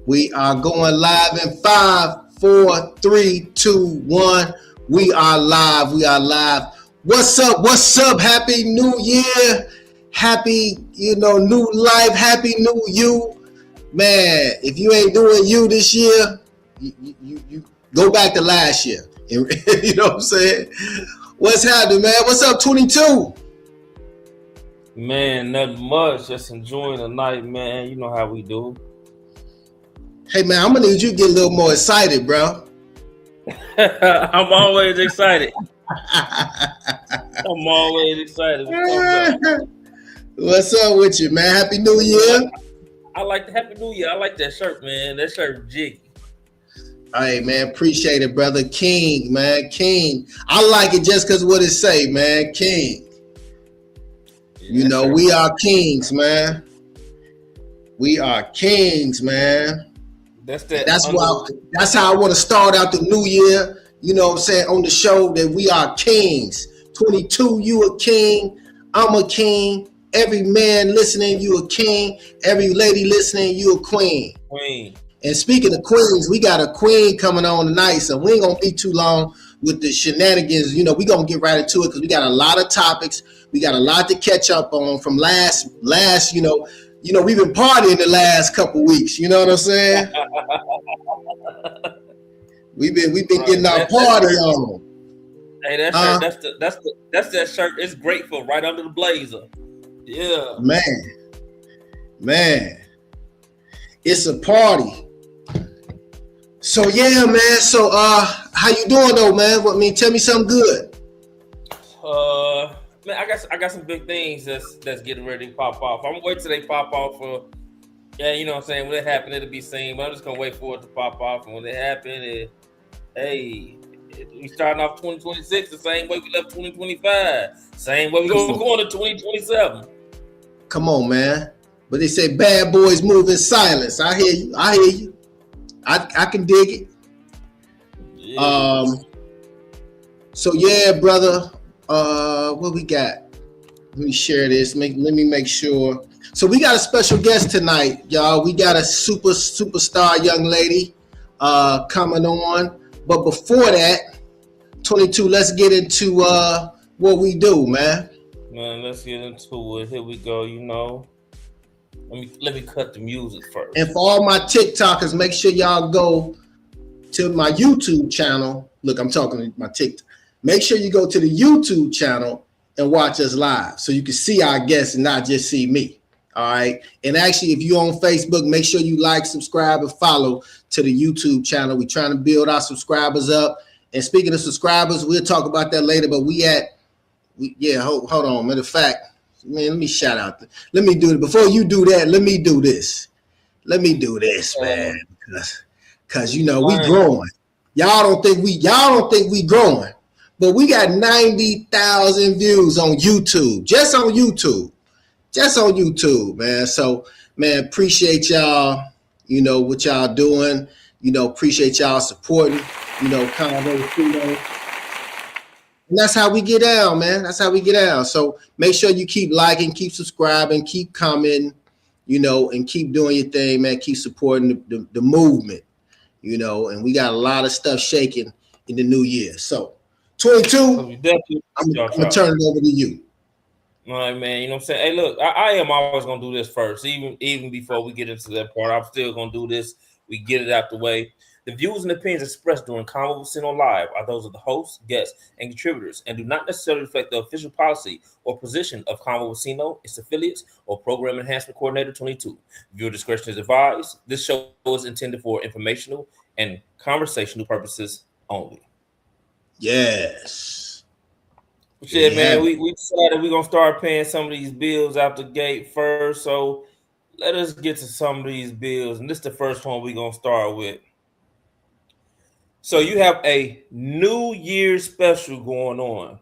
We are going live in 5, 4, 3, 2, 1. We are live. We are live. What's up? What's up? Happy New Year. Happy, new life. Happy new you. Man, if you ain't doing you this year, you go back to last year. You know what I'm saying? What's happening, man? What's up, 22? Man, nothing much. Just enjoying the night, man. You know how we do. Hey, man, I'm going to need you to get a little more excited, bro. I'm always excited. I'm always excited. What's up with you, man? Happy New Year. I like the Happy New Year. I like that shirt, man. That shirt jiggy. Hey, man, appreciate it, brother. King, man, King. I like it just because what it say, man, King. Yeah, we are kings, man. We are kings, man. That's how I want to start out the new year. You know what I'm saying? On the show that we are kings. 22, you a king. I'm a king. Every man listening, you a king. Every lady listening, you a queen. Queen. And speaking of queens, we got a queen coming on tonight, so we ain't gonna be too long with the shenanigans. We're gonna get right into it because we got a lot of topics. We got a lot to catch up on from last. We've been partying the last couple weeks. You know what I'm saying? We've been getting our party on. Hey, that shirt, that's that shirt. It's grateful right under the blazer. Yeah, man, it's a party. So yeah, man. So how you doing though, man? Tell me something good. Man, I got some big things that's getting ready to pop off. I'm waiting till they pop off for, you know what I'm saying? When it happen, it'll be seen. But I'm just gonna wait for it to pop off. And when it happen, we starting off 2026 the same way we left 2025. Same way we gonna go into 2027. Come on, man. But they say bad boys move in silence. I hear you. I can dig it. Yeah. So yeah, brother. What we got? Let me share this. Let me make sure. So we got a special guest tonight, y'all. We got a superstar young lady coming on. But before that, 22, let's get into what we do, man. Man, let's get into it. Here we go, Let me cut the music first. And for all my TikTokers, make sure y'all go to my YouTube channel. Look, I'm talking to my TikTok. Make sure you go to the YouTube channel and watch us live so you can see our guests and not just see me. All right. And actually, if you're on Facebook, make sure you like, subscribe, and follow to the YouTube channel. We're trying to build our subscribers up. And speaking of subscribers, we'll talk about that later. But hold on. Matter of fact, man, let me shout out. Let me do it. Before you do that, let me do this. Man. Because we growing. Y'all don't think we growing. But we got 90,000 views on YouTube. Just on YouTube, man. So, man, appreciate y'all, what y'all doing. Appreciate y'all supporting, CINO. And that's how we get down, man. That's how we get down. So make sure you keep liking, keep subscribing, keep commenting, and keep doing your thing, man. Keep supporting the movement, and we got a lot of stuff shaking in the new year. So 22, I'm going to turn it over to you. All right, man. You know what I'm saying? Hey, look, I am always going to do this first. Even before we get into that part, I'm still going to do this. We get it out the way. The views and opinions expressed during CONVO with CINO Live are those of the hosts, guests, and contributors and do not necessarily reflect the official policy or position of CONVO with CINO, its affiliates, or Program Enhancement Coordinator 22. Viewer discretion is advised. This show is intended for informational and conversational purposes only. Yes. Yeah, man, we decided we're going to start paying some of these bills out the gate first. So let us get to some of these bills. And this is the first one we're going to start with. So you have a New Year's special going on.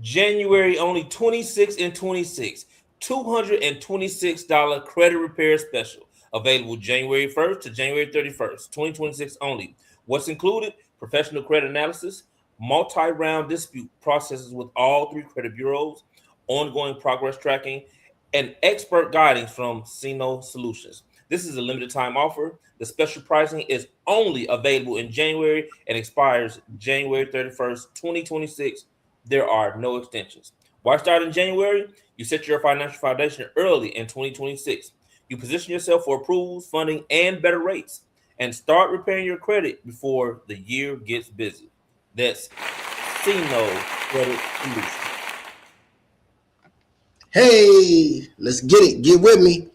January only 26 and 26. $226 credit repair special. Available January 1st to January 31st. 2026 only. What's included? Professional credit analysis, multi-round dispute processes with all three credit bureaus, ongoing progress tracking, and expert guidance from CINO Solutions. This is a limited time offer. The special pricing is only available in January and expires January 31st, 2026. There are no extensions. Why start in January? You set your financial foundation early in 2026. You position yourself for approvals, funding, and better rates, and start repairing your credit before the year gets busy. That's CINO Credit Solutions. Hey, let's get it. Get with me.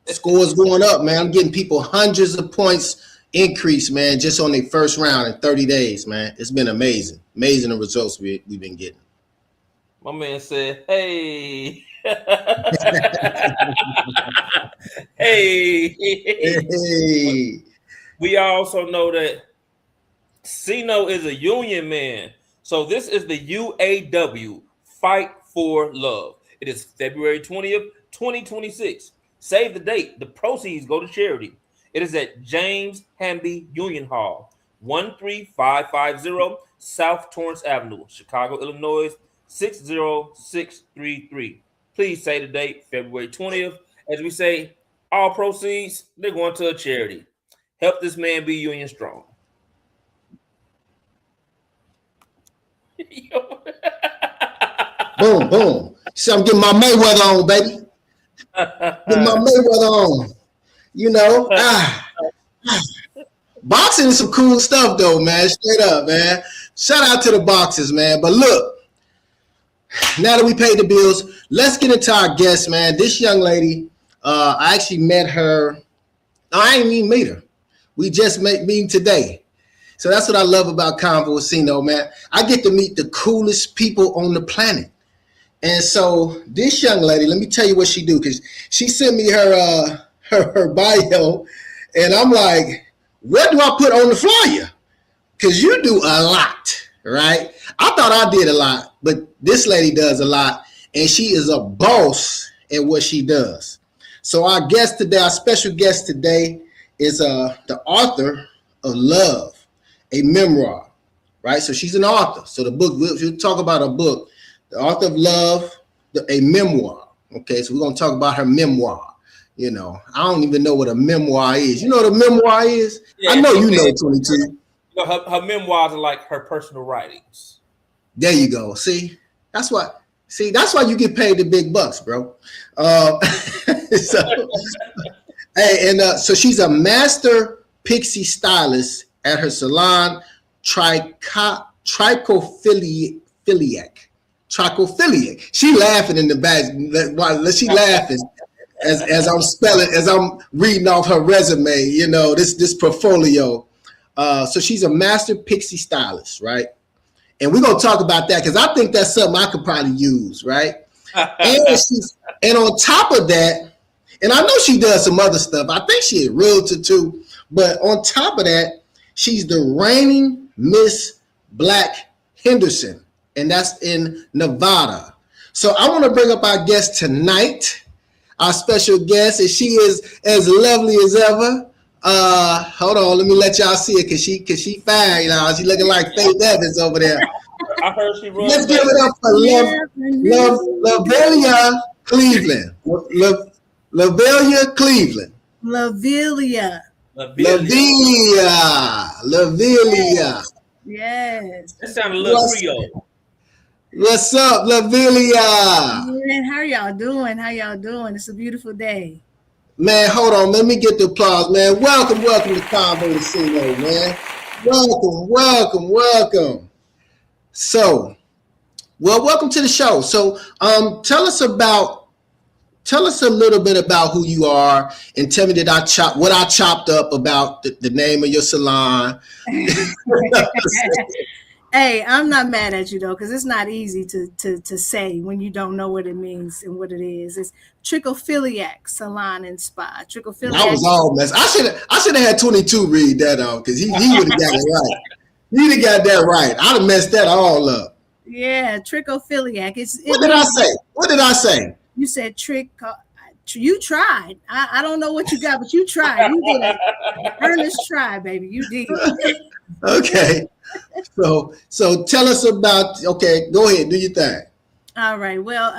Scores going up, man. I'm getting people hundreds of points increase, man, just on their first round in 30 days, man. It's been amazing. Amazing the results we've been getting. My man said, hey. Hey. We also know that CINO is a union man. So this is the UAW Fight for Love. It is February 20th, 2026. Save the date. The proceeds go to charity. It is at James Hamby Union Hall, 13550 South Torrance Avenue, Chicago, Illinois, 60633. Please say the date, February 20th. As we say, all proceeds, they're going to a charity. Help this man be union strong. Boom, boom. So I'm getting my Mayweather on, baby. Getting my Mayweather on. You know, boxing is some cool stuff, though, man. Straight up, man. Shout out to the boxers, man. But look, now that we paid the bills, let's get into our guest, man. This young lady, I actually met her. I ain't even meet her. We just meeting today. So that's what I love about CONVO with CINO, man. I get to meet the coolest people on the planet. And so this young lady, let me tell you what she do, because she sent me her bio, and I'm like, what do I put on the flyer? Because you do a lot, right? I thought I did a lot, but this lady does a lot, and she is a boss at what she does. So our guest today, our special guest today, is the author of Love, a memoir, right? So she's an author. So the book, we'll talk about a book, the author of Love, a memoir. Okay, so we're going to talk about her memoir. You know, I don't even know what a memoir is. You know what a memoir is? Yeah, I know you know, 22. You know, her memoirs are like her personal writings. There you go. See, that's why you get paid the big bucks, bro. So she's a master pixie stylist at her salon, Trichophiliac. She laughing in the back. She laughing as I'm spelling, as I'm reading off her resume. You know, this portfolio. So she's a master pixie stylist, right? And we're gonna talk about that because I think that's something I could probably use, right? and on top of that, and I know she does some other stuff. I think she's a realtor too. But on top of that, she's the reigning Miss Black Henderson, and that's in Nevada. So I want to bring up our guest tonight, our special guest, and she is as lovely as ever. Hold on, let me let y'all see it, cause she fine, you know. She looking like Faith Evans over there. I heard she runs. Let's give it up for LoveVelya Cleveland. LoveVelya Cleveland. LoveVelya. LoveVelya. Yes. That sounded a little Creole. What's up, LoveVelya? Man, how y'all doing? It's a beautiful day. Man, hold on. Let me get the applause, man. Welcome to CONVO with CINO, man. Welcome. So, welcome to the show. So, tell us a little bit about who you are, and tell me what I chopped up about the name of your salon. Hey, I'm not mad at you though, because it's not easy to say when you don't know what it means and what it is. It's Trichophiliac Salon and Spa. Trichophiliac. That was all mess. I should have had 22 read that off, because he would have got it right. He'd have got that right. I'd have messed that all up. Yeah, Trichophiliac. What did I say? You said trick. You tried. I don't know what you got, but you tried. You did an earnest try, baby. You did. Okay. So tell us about. Okay, go ahead. Do your thing. All right. Well,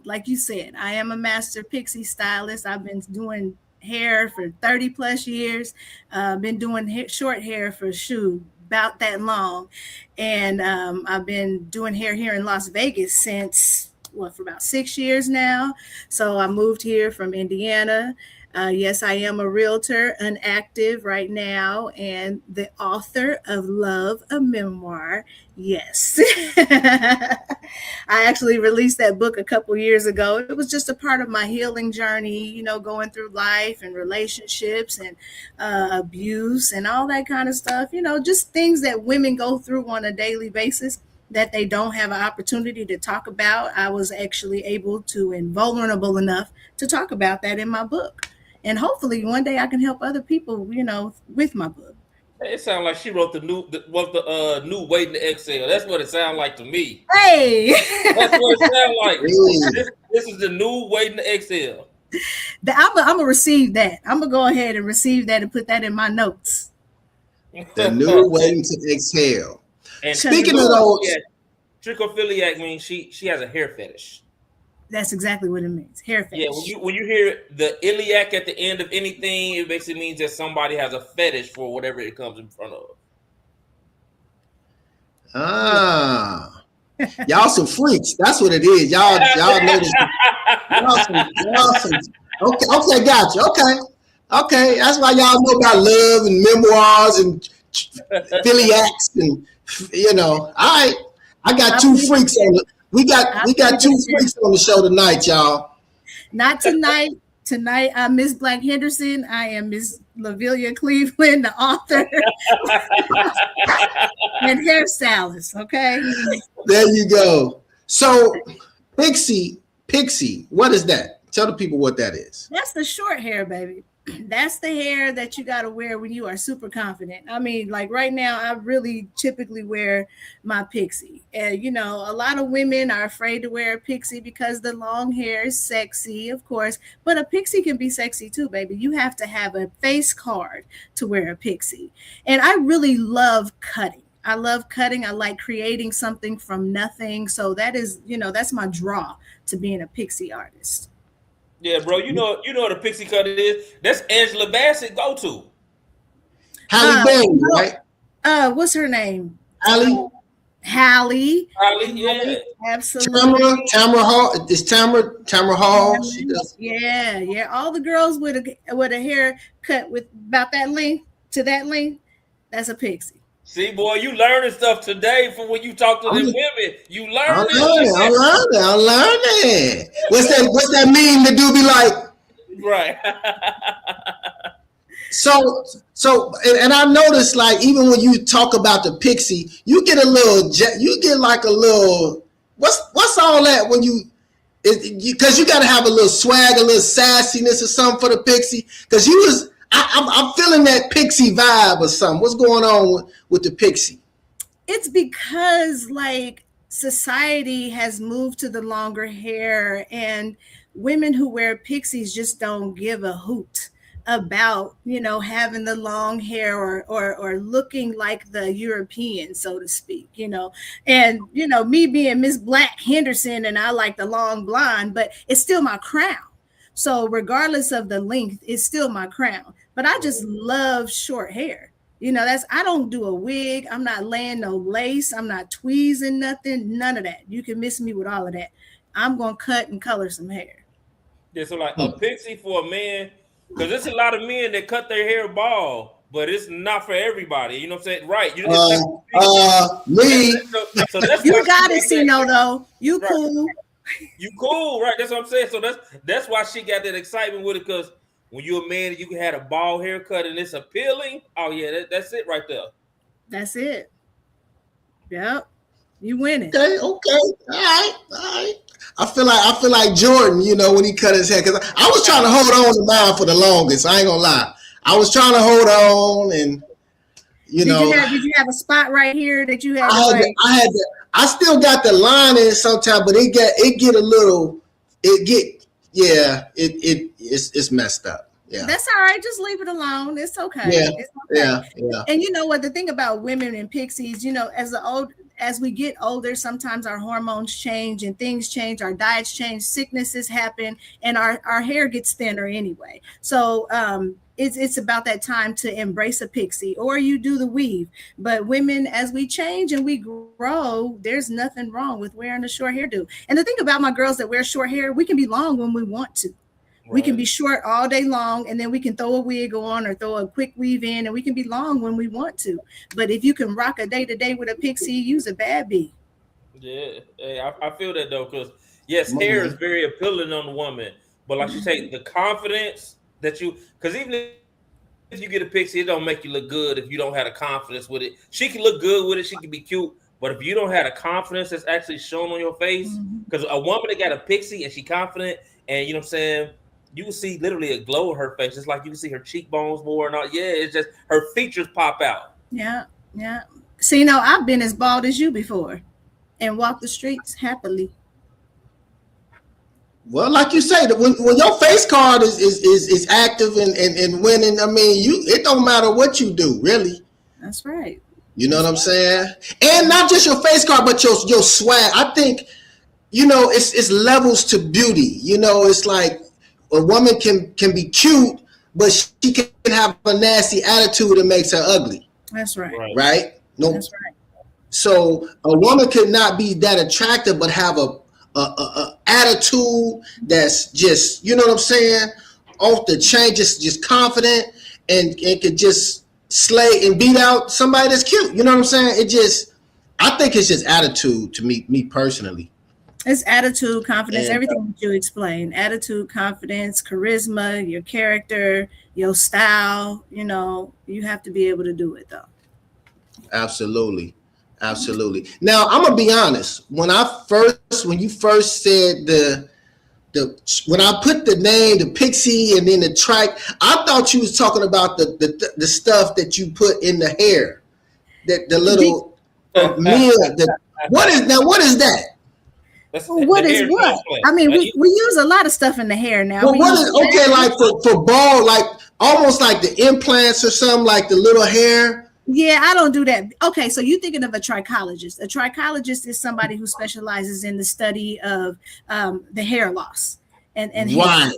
like you said, I am a master pixie stylist. I've been doing hair for 30 plus years. Been doing short hair for about that long. And I've been doing hair here in Las Vegas since for about 6 years now. So I moved here from Indiana. Yes, I am a realtor, unactive right now, and the author of Love, a Memoir. Yes. I actually released that book a couple years ago. It was just a part of my healing journey, going through life and relationships and abuse and all that kind of stuff, just things that women go through on a daily basis that they don't have an opportunity to talk about. I was actually able to and vulnerable enough to talk about that in my book. And hopefully one day I can help other people, with my book. It sounds like she wrote the new Waiting to Exhale. That's what it sounds like to me. Hey, that's what it sounds like. This is the new Waiting to Exhale. I'm gonna receive that. I'm gonna go ahead and receive that and put that in my notes. The new Waiting to Exhale. And speaking of those, trichophiliac means she has a hair fetish. That's exactly what it means. Hair fetish. Yeah, when you hear the iliac at the end of anything, it basically means that somebody has a fetish for whatever it comes in front of. Y'all some freaks. That's what it is. Y'all notice. Y'all some. Okay, gotcha. Okay. That's why y'all know about love and memoirs and philiacs and All right. I got two freaks on it. We got two freaks on the show tonight, y'all. Not tonight. Tonight, I'm Miss Black Henderson. I am Miss LoveVelya Cleveland, the author and hairstylist. Okay. There you go. So, Pixie, what is that? Tell the people what that is. That's the short hair, baby. That's the hair that you got to wear when you are super confident. I mean, like right now, I really typically wear my pixie. And, a lot of women are afraid to wear a pixie because the long hair is sexy, of course. But a pixie can be sexy too, baby. You have to have a face card to wear a pixie. And I really love cutting. I love cutting. I like creating something from nothing. So that is, that's my draw to being a pixie artist. Yeah, bro, you know what a pixie cut is. That's Angela Bassett go to. Halle Berry, right? What's her name? Halle, yeah. Absolutely. Tamara Hall. It's Tamara Hall. She does. Yeah. All the girls with a hair cut with about that length to that length, that's a pixie. See, boy, you learning stuff today from when you talk to them women. You learning. I'm learning. What's that mean? The dude be like, right. So, and I noticed, like, even when you talk about the pixie, you get like a little. What's all that when because you got to have a little swag, a little sassiness or something for the pixie. Because I'm feeling that pixie vibe or something. What's going on with the pixie? It's because like society has moved to the longer hair, and women who wear pixies just don't give a hoot about, having the long hair or looking like the European, so to speak, and, me being Miss Black Henderson and I like the long blonde, but it's still my crown. So regardless of the length, it's still my crown. But I just love short hair. I don't do a wig. I'm not laying no lace. I'm not tweezing nothing. None of that. You can miss me with all of that. I'm going to cut and color some hair. Yeah, so like a pixie for a man, because there's a lot of men that cut their hair bald, but it's not for everybody. You know what I'm saying? Right. Me. So that's you got it, CINO, though. You right. Cool. You cool, right? That's what I'm saying. So that's why she got that excitement with it, because when you're a man and you can have a bald haircut and it's appealing, oh yeah, that's it right there. That's it. Yep. You winning. Okay. All right. I feel like Jordan, when he cut his hair, because I was trying to hold on to mine for the longest. I ain't gonna lie. I was trying to hold on, and did you have a spot right here that you had? I still got the line in sometimes, but it's messed up. Yeah. That's all right. Just leave it alone. It's okay. Yeah. It's okay. Yeah. And you know what? The thing about women and pixies, as we get older, sometimes our hormones change and things change, our diets change, sicknesses happen, and our hair gets thinner anyway. So it's about that time to embrace a pixie, or you do the weave. But women, as we change and we grow, there's nothing wrong with wearing a short hairdo. And the thing about my girls that wear short hair, we can be long when we want to. We can be short all day long, and then we can throw a wig on or throw a quick weave in, and we can be long when we want to. But if you can rock a day-to-day with a pixie, use a bad bee. Yeah, hey, I feel that though, because yes, hair is very appealing on the woman, but like you say, the confidence that you, because even if you get a pixie, it don't make you look good if you don't have the confidence with it. She can look good with it, she can be cute, but if you don't have the confidence that's actually shown on your face, because a woman that got a pixie and she confident, and you know what I'm saying, you can see literally a glow on her face. It's like you can see her cheekbones more and all. Yeah, it's just her features pop out. Yeah. So, I've been as bald as you before and walked the streets happily. Well, like you say, when your face card is active and winning, I mean, it don't matter what you do, really. That's right. You know what I'm saying? And not just your face card, but your swag. I think, it's levels to beauty. It's like a woman can be cute, but she can have a nasty attitude that makes her ugly. That's right. Right? No. That's right. So a woman could not be that attractive, but have a attitude that's just, you know what I'm saying, off the chain, just confident, and could just slay and beat out somebody that's cute. You know what I'm saying? I think it's just attitude to me personally. It's attitude, confidence, everything that you explain. Attitude, confidence, charisma, your character, your style. You have to be able to do it, though. Absolutely. Now, I'm gonna be honest. When you first said when I put the name, the pixie, and then the trike, I thought you was talking about the stuff that you put in the hair, the little mirror. What is that? What is what? I mean, we use a lot of stuff in the hair now. Well, what is like for bald, like almost like the implants or something, like the little hair? Yeah, I don't do that. Okay, so you're thinking of a trichologist. A trichologist is somebody who specializes in the study of the hair loss and right.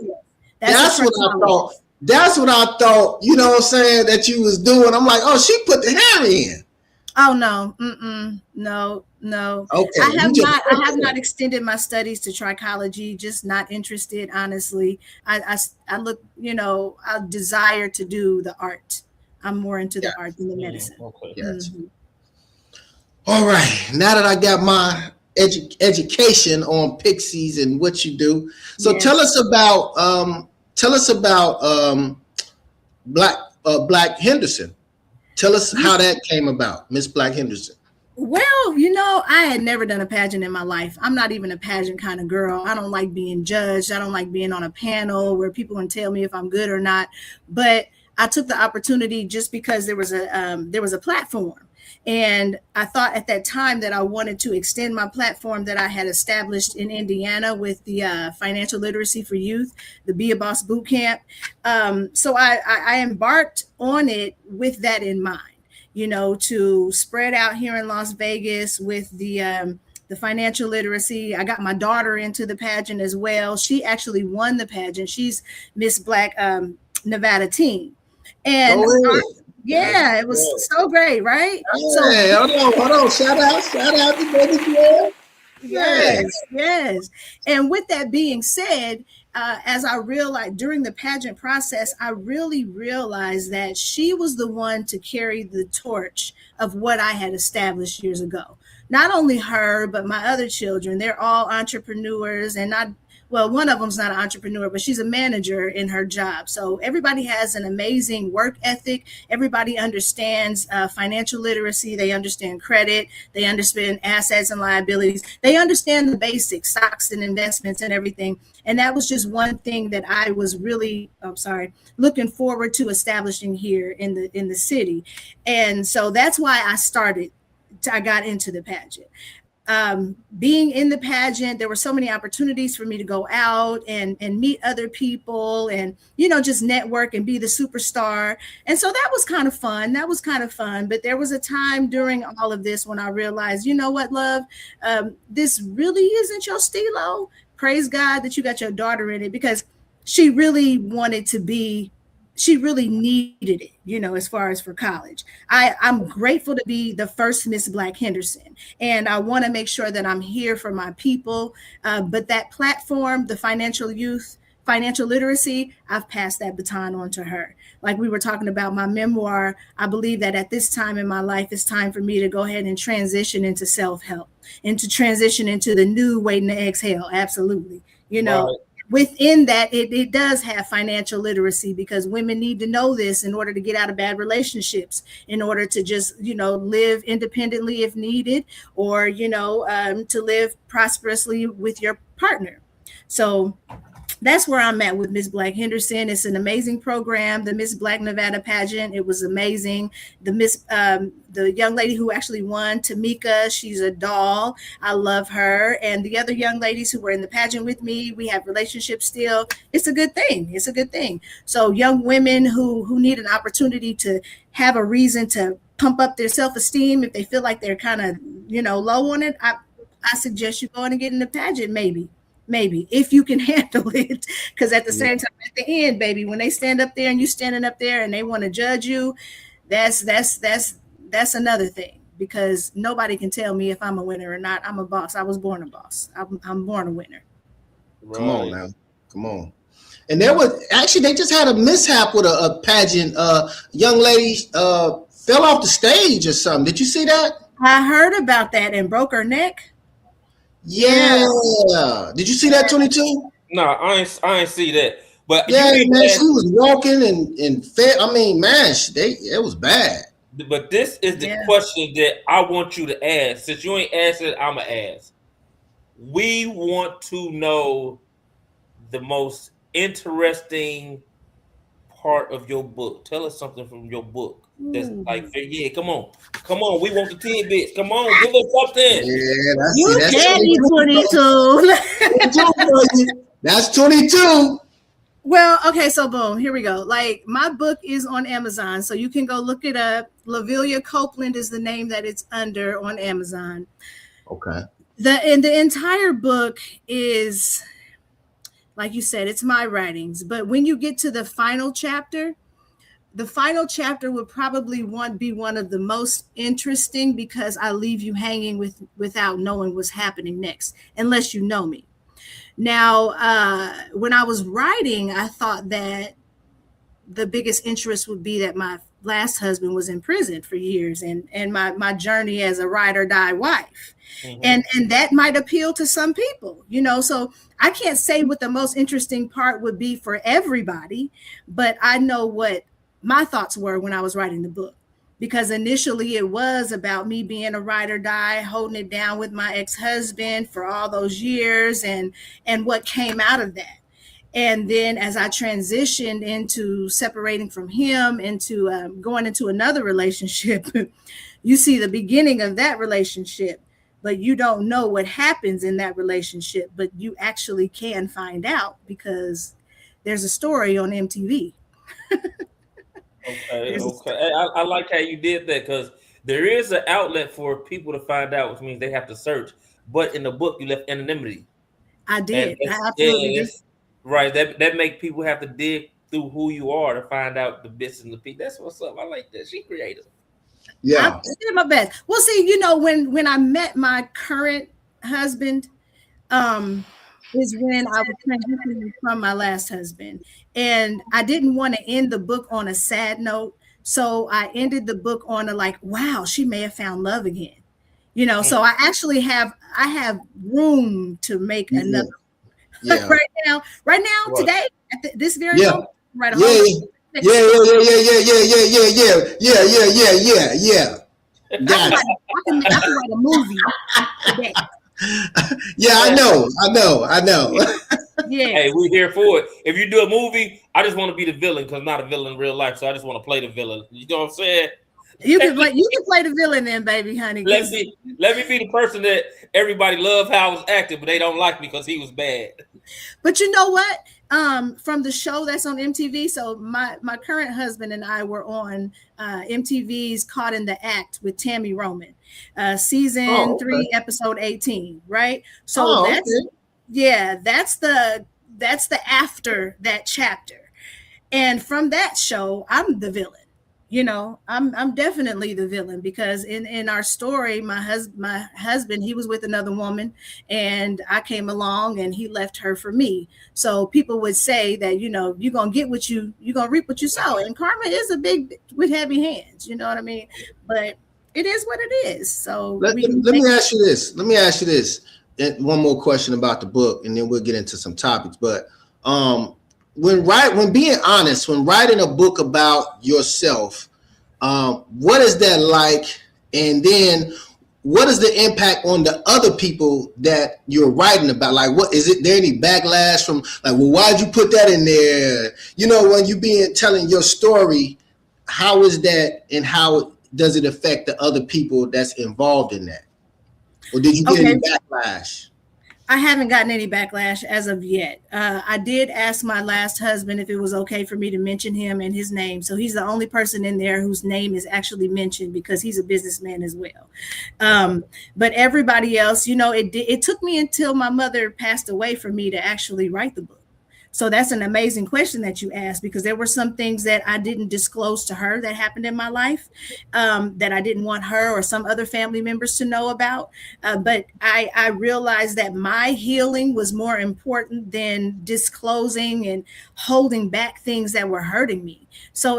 That's what I thought. That's what I thought. You know what I'm saying, that you was doing. I'm like, oh, she put the hair in. Oh no, no. Okay, I have not extended my studies to trichology. Just not interested, honestly. I look, I desire to do the art. I'm more into the art than the medicine. Okay. Yes. All right. Now that I got my education on pixies and what you do, so tell us about Black Henderson. Tell us how that came about, Miss Black Henderson. Well, I had never done a pageant in my life. I'm not even a pageant kind of girl. I don't like being judged. I don't like being on a panel where people can tell me if I'm good or not. But I took the opportunity just because there was a platform. And I thought at that time that I wanted to extend my platform that I had established in Indiana with the financial literacy for youth, the Be a Boss boot camp. So I embarked on it with that in mind, to spread out here in Las Vegas with the financial literacy. I got my daughter into the pageant as well. She actually won the pageant. She's Miss Black Nevada Teen. And it was so great, right? Hey, hold on. Shout out to baby girl. Yes. And with that being said, as I realized during the pageant process, I really realized that she was the one to carry the torch of what I had established years ago. Not only her, but my other children, they're all entrepreneurs, and one of them's not an entrepreneur, but she's a manager in her job. So everybody has an amazing work ethic. Everybody understands financial literacy. They understand credit. They understand assets and liabilities. They understand the basics, stocks and investments and everything. And that was just one thing that I was really, looking forward to establishing here in the city. And so that's why I got into the pageant. being in the pageant, there were so many opportunities for me to go out and meet other people and, you know, just network and be the superstar. And so that was kind of fun. But there was a time during all of this when I realized, you know what, love, this really isn't your stilo. Praise God that you got your daughter in it, because she really wanted to be, she really needed it, you know, as far as for college. I'm grateful to be the first Miss Black Henderson, and I want to make sure that I'm here for my people. But that platform, the financial literacy, I've passed that baton on to her. Like we were talking about my memoir, I believe that at this time in my life, it's time for me to go ahead and transition into self-help and to transition into the new waiting to exhale. Absolutely. You know, right. Within that, it does have financial literacy, because women need to know this in order to get out of bad relationships, in order to just, you know, live independently if needed, or, you know, to live prosperously with your partner. So that's where I'm at with Miss Black Henderson. It's an amazing program. The Miss Black Nevada pageant, it was amazing. The young lady who actually won, Tamika, she's a doll. I love her. And the other young ladies who were in the pageant with me, we have relationships still. It's a good thing. It's a good thing. So young women who need an opportunity to have a reason to pump up their self-esteem, if they feel like they're kind of, you know, low on it, I suggest you go in and get in the pageant, maybe if you can handle it. Because at the same time, at the end, baby, when they stand up there and you standing up there and they want to judge you, that's another thing, because nobody can tell me if I'm a winner or not. I'm a boss. I was born a boss. I'm born a winner. Right. Come on now. Come on. And there was actually, they just had a mishap with a pageant. Young lady fell off the stage or something. Did you see that? I heard about that and broke her neck. Yeah. Did you see that, 22? No, I ain't see that. But yeah, man, she was walking and fed. I mean, man, it was bad. But this is the question that I want you to ask. Since you ain't asked it, I'm going to ask. We want to know the most interesting part of your book. Tell us something from your book. That's like, yeah, come on. We want the tidbits. Come on, give us something. Yeah, that's daddy 22. That's 22. Well, okay, so boom, here we go. Like, my book is on Amazon, so you can go look it up. LoveVelya Copeland is the name that it's under on Amazon. Okay. The entire book is, like you said, it's my writings. But when you get to the final chapter would probably be one of the most interesting, because I leave you hanging without knowing what's happening next, unless you know me. Now, when I was writing, I thought that the biggest interest would be that my last husband was in prison for years, and my journey as a ride or die wife. Mm-hmm. And that might appeal to some people, you know, so I can't say what the most interesting part would be for everybody, but I know what my thoughts were when I was writing the book, because initially it was about me being a ride or die, holding it down with my ex-husband for all those years, and what came out of that. And then as I transitioned into separating from him, into going into another relationship, you see the beginning of that relationship, but you don't know what happens in that relationship, but you actually can find out, because there's a story on MTV. Okay. I like how you did that, because there is an outlet for people to find out, which means they have to search. But in the book, you left anonymity. I did. I absolutely did. Right. That make people have to dig through who you are to find out the bits and the pieces. That's what's up. I like that. She creative. Yeah. I did my best. Well, see, you know, when I met my current husband, is when I was transitioning from my last husband. And I didn't want to end the book on a sad note. So I ended the book on a like, wow, she may have found love again. You know, so I actually have room to make another. Yeah. right now, today, at this very moment, right? Yeah. I can write a movie today. Yeah, I know. Yeah. Hey, we're here for it. If you do a movie, I just want to be the villain, because I'm not a villain in real life, so I just want to play the villain. You know what I'm saying? You can play the villain then, baby, honey. Let me be the person that everybody loved how I was acting, but they don't like me because he was bad. But you know what? From the show that's on MTV, so my current husband and I were on MTV's Caught in the Act with Tammy Roman, season 3, episode 18, right? So that's the after that chapter. And from that show, I'm the villain. You know, I'm definitely the villain because in our story, my husband, he was with another woman and I came along and he left her for me. So people would say that, you know, you're going to reap what you sow. And karma is a big with heavy hands. You know what I mean? But it is what it is. So let me ask you this. And one more question about the book and then we'll get into some topics. But when being honest, when writing a book about yourself, what is that like? And then what is the impact on the other people that you're writing about? Like, what is it? There any backlash from like, well, why'd you put that in there? You know, when you telling your story, how is that and how does it affect the other people that's involved in that? Or did you get any backlash? I haven't gotten any backlash as of yet. I did ask my last husband if it was okay for me to mention him and his name. So he's the only person in there whose name is actually mentioned because he's a businessman as well. But everybody else, you know, it took me until my mother passed away for me to actually write the book. So that's an amazing question that you asked because there were some things that I didn't disclose to her that happened in my life that I didn't want her or some other family members to know about. But I realized that my healing was more important than disclosing and holding back things that were hurting me. So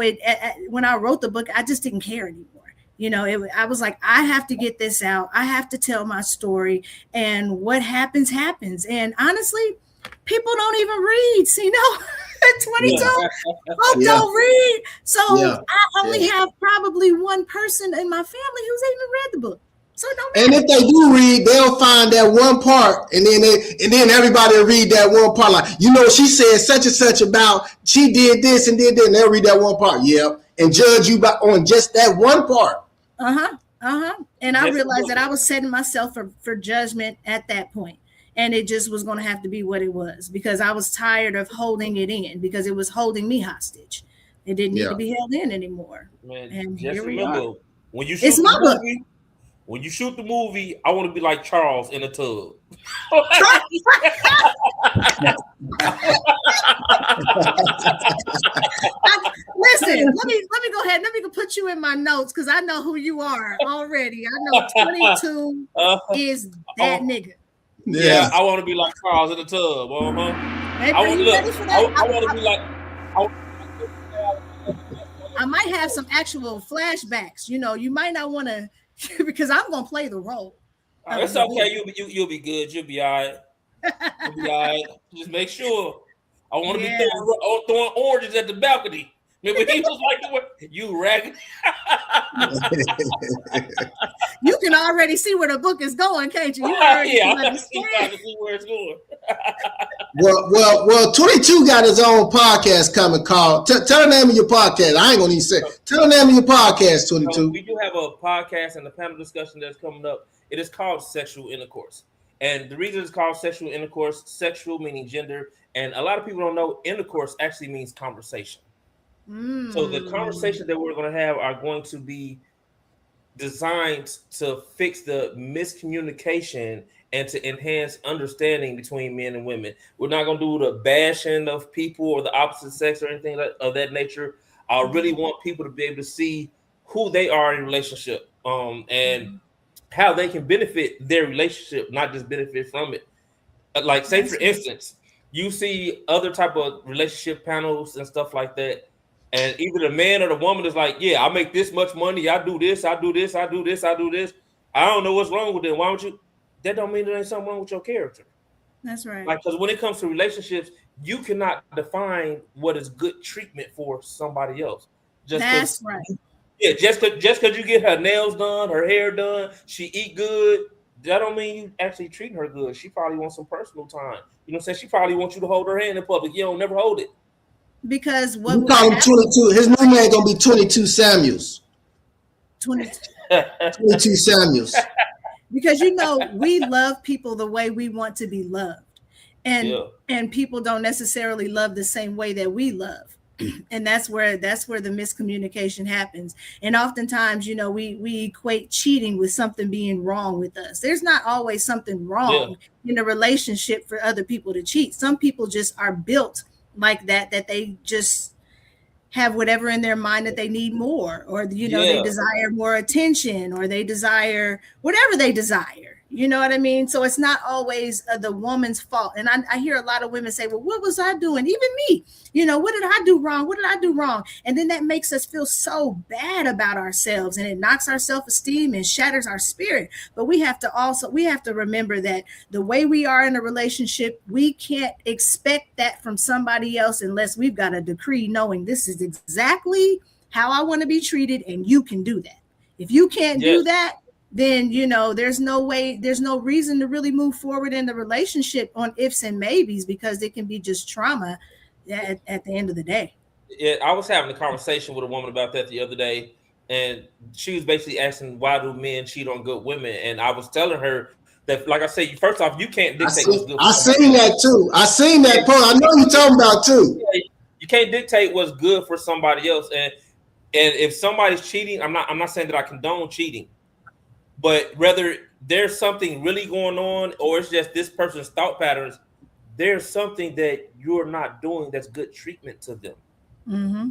when I wrote the book, I just didn't care anymore. You know, I was like, I have to get this out. I have to tell my story and what happens, happens. And honestly, people don't even read, CINO. At 22, folks don't read. So I only have probably one person in my family who's even read the book. So it don't matter. And if they do read, they'll find that one part, and then everybody will read that one part. Like, you know, she said such and such about she did this and did that, and they'll read that one part. Yep, and judge you on just that one part. And I realized that I was setting myself for judgment at that point. And it just was going to have to be what it was because I was tired of holding it in because it was holding me hostage. It didn't need to be held in anymore. Man, and just here we remember, are. When you shoot the movie, I want to be like Charles in a tub. Listen, let me go ahead. Let me put you in my notes because I know who you are already. I know 22 is that nigga. Yeah, I want to be like Charles in the tub. I want to be like. I might have some actual flashbacks. You know, you might not want to because I'm gonna play the role. It's okay. You'll be good. You'll be all right. You'll be all right. Just make sure. I want to be throwing oranges at the balcony. Remember, he was like, "You ragged." You can already see where the book is going, can't you? I can see where it's going. well, 22 got his own podcast coming called. Tell the name of your podcast. I ain't gonna even say. Tell the name of your podcast, 22. So we do have a podcast and a panel discussion that's coming up. It is called Sexual Intercourse, and the reason it's called Sexual Intercourse, sexual meaning gender, and a lot of people don't know intercourse actually means conversation. So the conversations that we're going to have are going to be designed to fix the miscommunication and to enhance understanding between men and women. We're not going to do the bashing of people or the opposite sex or anything of that nature. I really want people to be able to see who they are in a relationship and how they can benefit their relationship, not just benefit from it. Like, say, for instance, you see other type of relationship panels and stuff like that. And either the man or the woman is like, yeah, I make this much money. I do this, I do this, I do this, I do this. I don't know what's wrong with them. Why don't you? That don't mean there ain't something wrong with your character. That's right. Like, because when it comes to relationships, you cannot define what is good treatment for somebody else. That's right. Yeah, just because you get her nails done, her hair done, she eat good, that don't mean you actually treating her good. She probably wants some personal time. You know what I'm saying? She probably wants you to hold her hand in public. You don't never hold it. Because what you call him 22. His new name gonna be 22 Samuels. 22. 22 Samuels. Because we love people the way we want to be loved. And people don't necessarily love the same way that we love. And that's where the miscommunication happens. And oftentimes, we equate cheating with something being wrong with us. There's not always something wrong in a relationship for other people to cheat. Some people just are built like that they just have whatever in their mind that they need more, or they desire more attention, or they desire whatever they desire. You know what I mean? So it's not always the woman's fault. And I hear a lot of women say, well, what was I doing? Even me, what did I do wrong? What did I do wrong? And then that makes us feel so bad about ourselves, and it knocks our self-esteem and shatters our spirit. But we have to remember that the way we are in a relationship, we can't expect that from somebody else unless we've got a decree knowing this is exactly how I want to be treated, and you can do that. If you can't do that, then there's no reason to really move forward in the relationship on ifs and maybes, because it can be just trauma at the end of the day. Yeah, I was having a conversation with a woman about that the other day, and she was basically asking, why do men cheat on good women? And I was telling her that, like I said, first off, you can't dictate what's good. I seen that too. I seen that part. I know you're talking about too. You can't dictate what's good for somebody else. And if somebody's cheating, I'm not saying that I condone cheating. But whether there's something really going on, or it's just this person's thought patterns, there's something that you're not doing that's good treatment to them. Mm-hmm.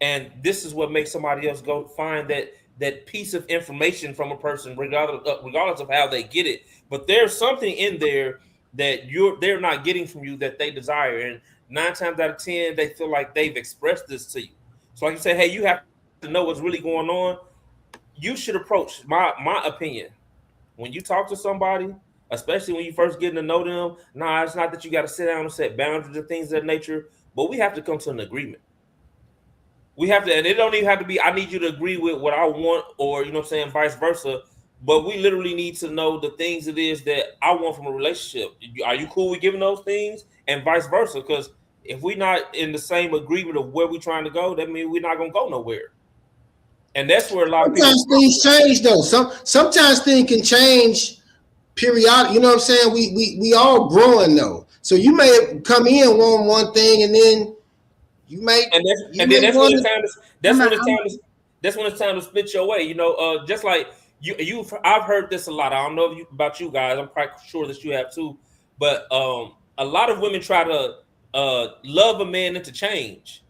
And this is what makes somebody else go find that piece of information from a person, regardless of how they get it. But there's something in there that they're not getting from you that they desire. And 9 times out of 10, they feel like they've expressed this to you. So like you say, hey, you have to know what's really going on. You should approach, my opinion, when you talk to somebody, especially when you first getting to know them. Nah, it's not that you got to sit down and set boundaries and things of that nature, but we have to come to an agreement. We have to, and it don't even have to be, I need you to agree with what I want, or, vice versa. But we literally need to know the things it is that I want from a relationship. Are you cool with giving those things, and vice versa? Because if we're not in the same agreement of where we're trying to go, that means we're not going to go nowhere. And that's where a lot of people. Sometimes things change, though. Sometimes things can change periodic. You know what I'm saying? We all growing, though. So you may come in one thing, and then you may. That's when it's time to split your way. Just like you. I've heard this a lot. I don't know about you guys. I'm quite sure that you have too. But a lot of women try to love a man into change.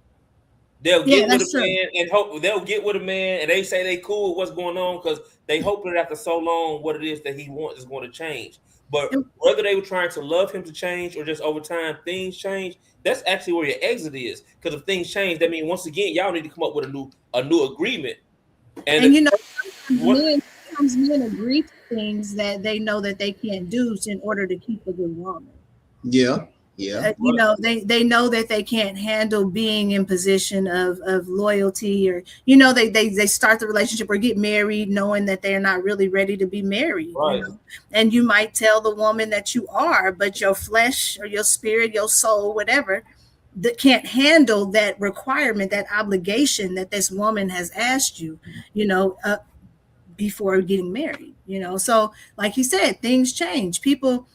They'll get with a man and hope they'll get with a man, and they say they cool with what's going on because they hope that after so long, what it is that he wants is going to change. But whether they were trying to love him to change or just over time things change, that's actually where your exit is. Because if things change, that means once again y'all need to come up with a new agreement. And sometimes men agree to things that they know that they can't do in order to keep a good woman. Yeah. They know that they can't handle being in position of loyalty, or they start the relationship or get married knowing that they're not really ready to be married. Right. And you might tell the woman that you are, but your flesh or your spirit, your soul, whatever, that can't handle that requirement, that obligation that this woman has asked you, before getting married. So like you said, things change. People.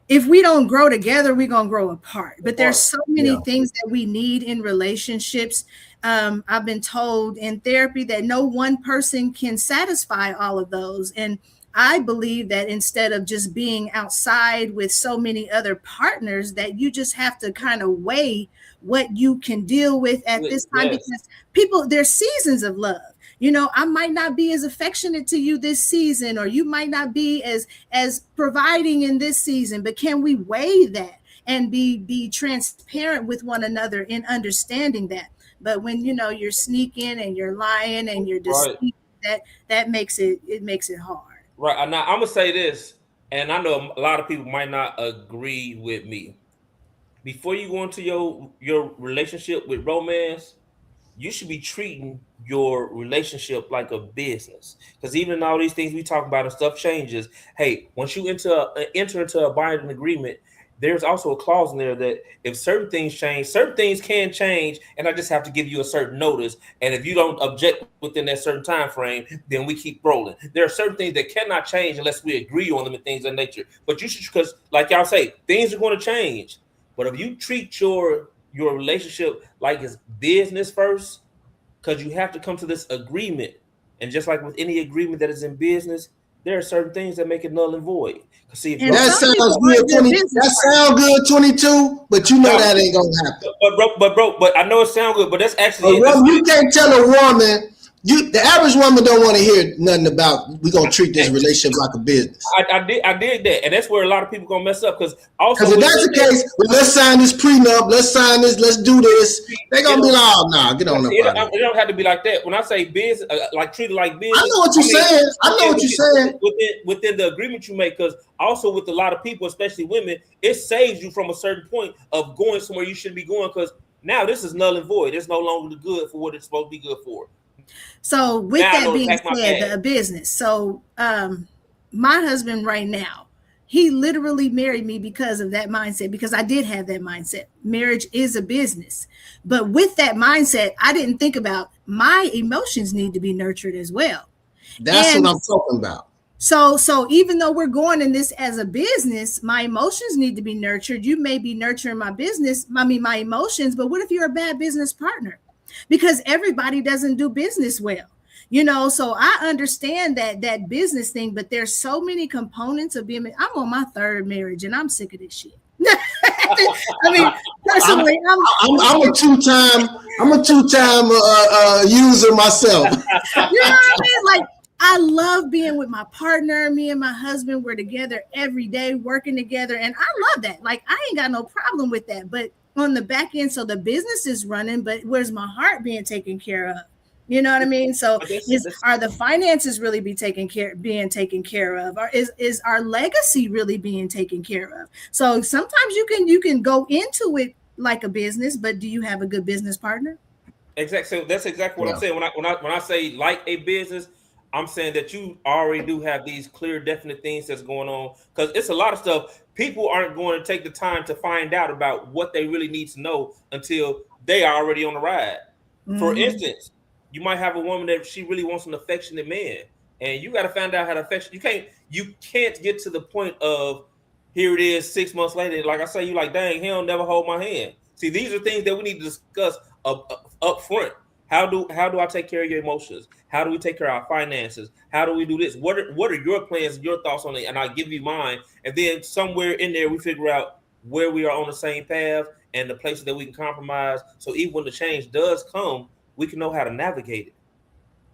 If we don't grow together, we're going to grow apart. But there's so many things that we need in relationships. I've been told in therapy that no one person can satisfy all of those. And I believe that instead of just being outside with so many other partners, that you just have to kind of weigh what you can deal with at this time. Because there's seasons of love. I might not be as affectionate to you this season, or you might not be as providing in this season, but can we weigh that and be transparent with one another in understanding that? But when, you're sneaking and you're lying and you're deceiving, that makes it hard. Right. Now I'm going to say this, and I know a lot of people might not agree with me. Before you go into your relationship with romance, you should be treating your relationship like a business. Because even all these things we talk about and stuff changes. Hey, once you enter into a binding agreement, there's also a clause in there that if certain things change, certain things can change, and I just have to give you a certain notice. And if you don't object within that certain time frame, then we keep rolling. There are certain things that cannot change unless we agree on them and things of nature. But you should, because like y'all say, things are going to change. But if you treat your relationship like it's business first, because you have to come to this agreement. And just like with any agreement that is in business, there are certain things that make it null and void. See, if that sounds good, 20. That sounds good, 22. But you know that ain't gonna happen. But I know it sounds good. But that's actually you can't tell a woman. The average woman don't want to hear nothing about we gonna treat this relationship like a business. I did that, and that's where a lot of people gonna mess up because if that's the case, well, let's sign this prenup, let's sign this, let's do this. They're gonna be like, oh nah, get on it don't have to be like that. When I say business, like treat it like business, I know what you're saying. I know what you're saying. Within the agreement you make, because also with a lot of people, especially women, it saves you from a certain point of going somewhere you shouldn't be going because now this is null and void. It's no longer good for what it's supposed to be good for. So with that being said, the business. So my husband right now, he literally married me because of that mindset, because I did have that mindset. Marriage is a business. But with that mindset, I didn't think about my emotions need to be nurtured as well. That's what I'm talking about. So even though we're going in this as a business, my emotions need to be nurtured. You may be nurturing my emotions, but what if you're a bad business partner? Because everybody doesn't do business well, so I understand that business thing, but there's so many components of being. I'm on my third marriage and I'm sick of this shit. I mean, personally, I'm a two-time user myself. You know what I mean? Like, I love being with my partner. Me and my husband, we're together every day, working together, and I love that. Like, I ain't got no problem with that, but on the back end, so the business is running, but where's my heart being taken care of? You know what I mean? So are the finances really being taken care of? Or is our legacy really being taken care of? So sometimes you can go into it like a business, but do you have a good business partner? Exactly. So that's exactly what I'm saying. When I say like a business, I'm saying that you already do have these clear, definite things that's going on, because it's a lot of stuff. People aren't going to take the time to find out about what they really need to know until they are already on the ride. Mm-hmm. For instance, you might have a woman that she really wants an affectionate man, and you got to find out how to affection. You can't get to the point of here it is 6 months later. Like I say, you like, dang, he don't never hold my hand. See, these are things that we need to discuss up front. How do I take care of your emotions? How do we take care of our finances? How do we do this? What are your plans and your thoughts on it? And I give you mine. And then somewhere in there, we figure out where we are on the same path and the places that we can compromise. So even when the change does come, we can know how to navigate it.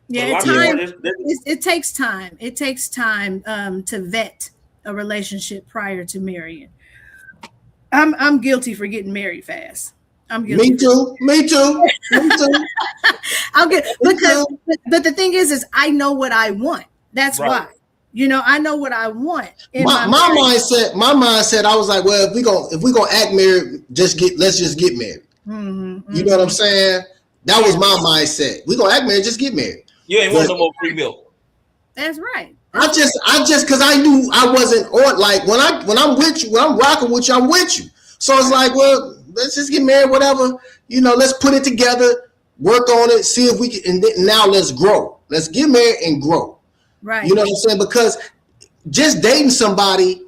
Yeah, it takes time. It takes time to vet a relationship prior to marrying. I'm guilty for getting married fast. I'm guilty. Me too. I'm good but the thing is I know what I want. That's right. Why. I know what I want. My mindset, I was like, well, if we gonna act married, let's just get married. Mm-hmm, you know what I'm saying? That was my mindset. We gonna act married, just get married. You ain't want no more free milk. That's right. I just because I knew I wasn't on, like when I'm with you, when I'm rocking with you, I'm with you. So it's like, well, let's just get married, whatever. Let's put it together, work on it, see if we can, and then now let's grow. Let's get married and grow. Right. You know what I'm saying? Because just dating somebody,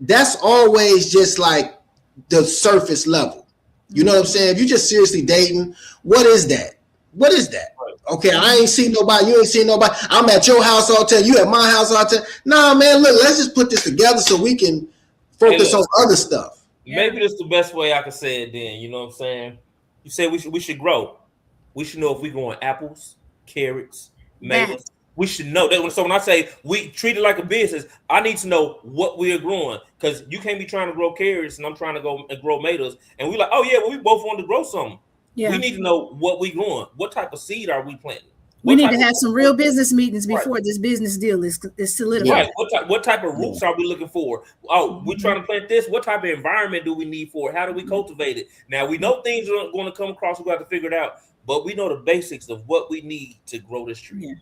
that's always just like the surface level. You know what I'm saying? If you're just seriously dating, what is that? What is that? Okay, I ain't seen nobody. You ain't seen nobody. I'm at your house all the time. You at my house all the time. Nah, man, look, let's just put this together so we can focus on other stuff. Maybe that's the best way I could say it then. You know what I'm saying? You say we should grow. We should know if we're growing apples, carrots, tomatoes. We should know that. So when I say we treat it like a business, I need to know what we are growing, because you can't be trying to grow carrots and I'm trying to go and grow tomatoes. And we like, oh yeah, well, we both want to grow something. Yeah. We need to know what we growing. What type of seed are we planting? We need to have some real business meetings before this business deal is solidified. Right. What type of roots are we looking for? Oh, we're trying to plant this. What type of environment do we need for it? How do we cultivate it? Now, we know things are going to come across. We're going to have to figure it out. But we know the basics of what we need to grow this tree.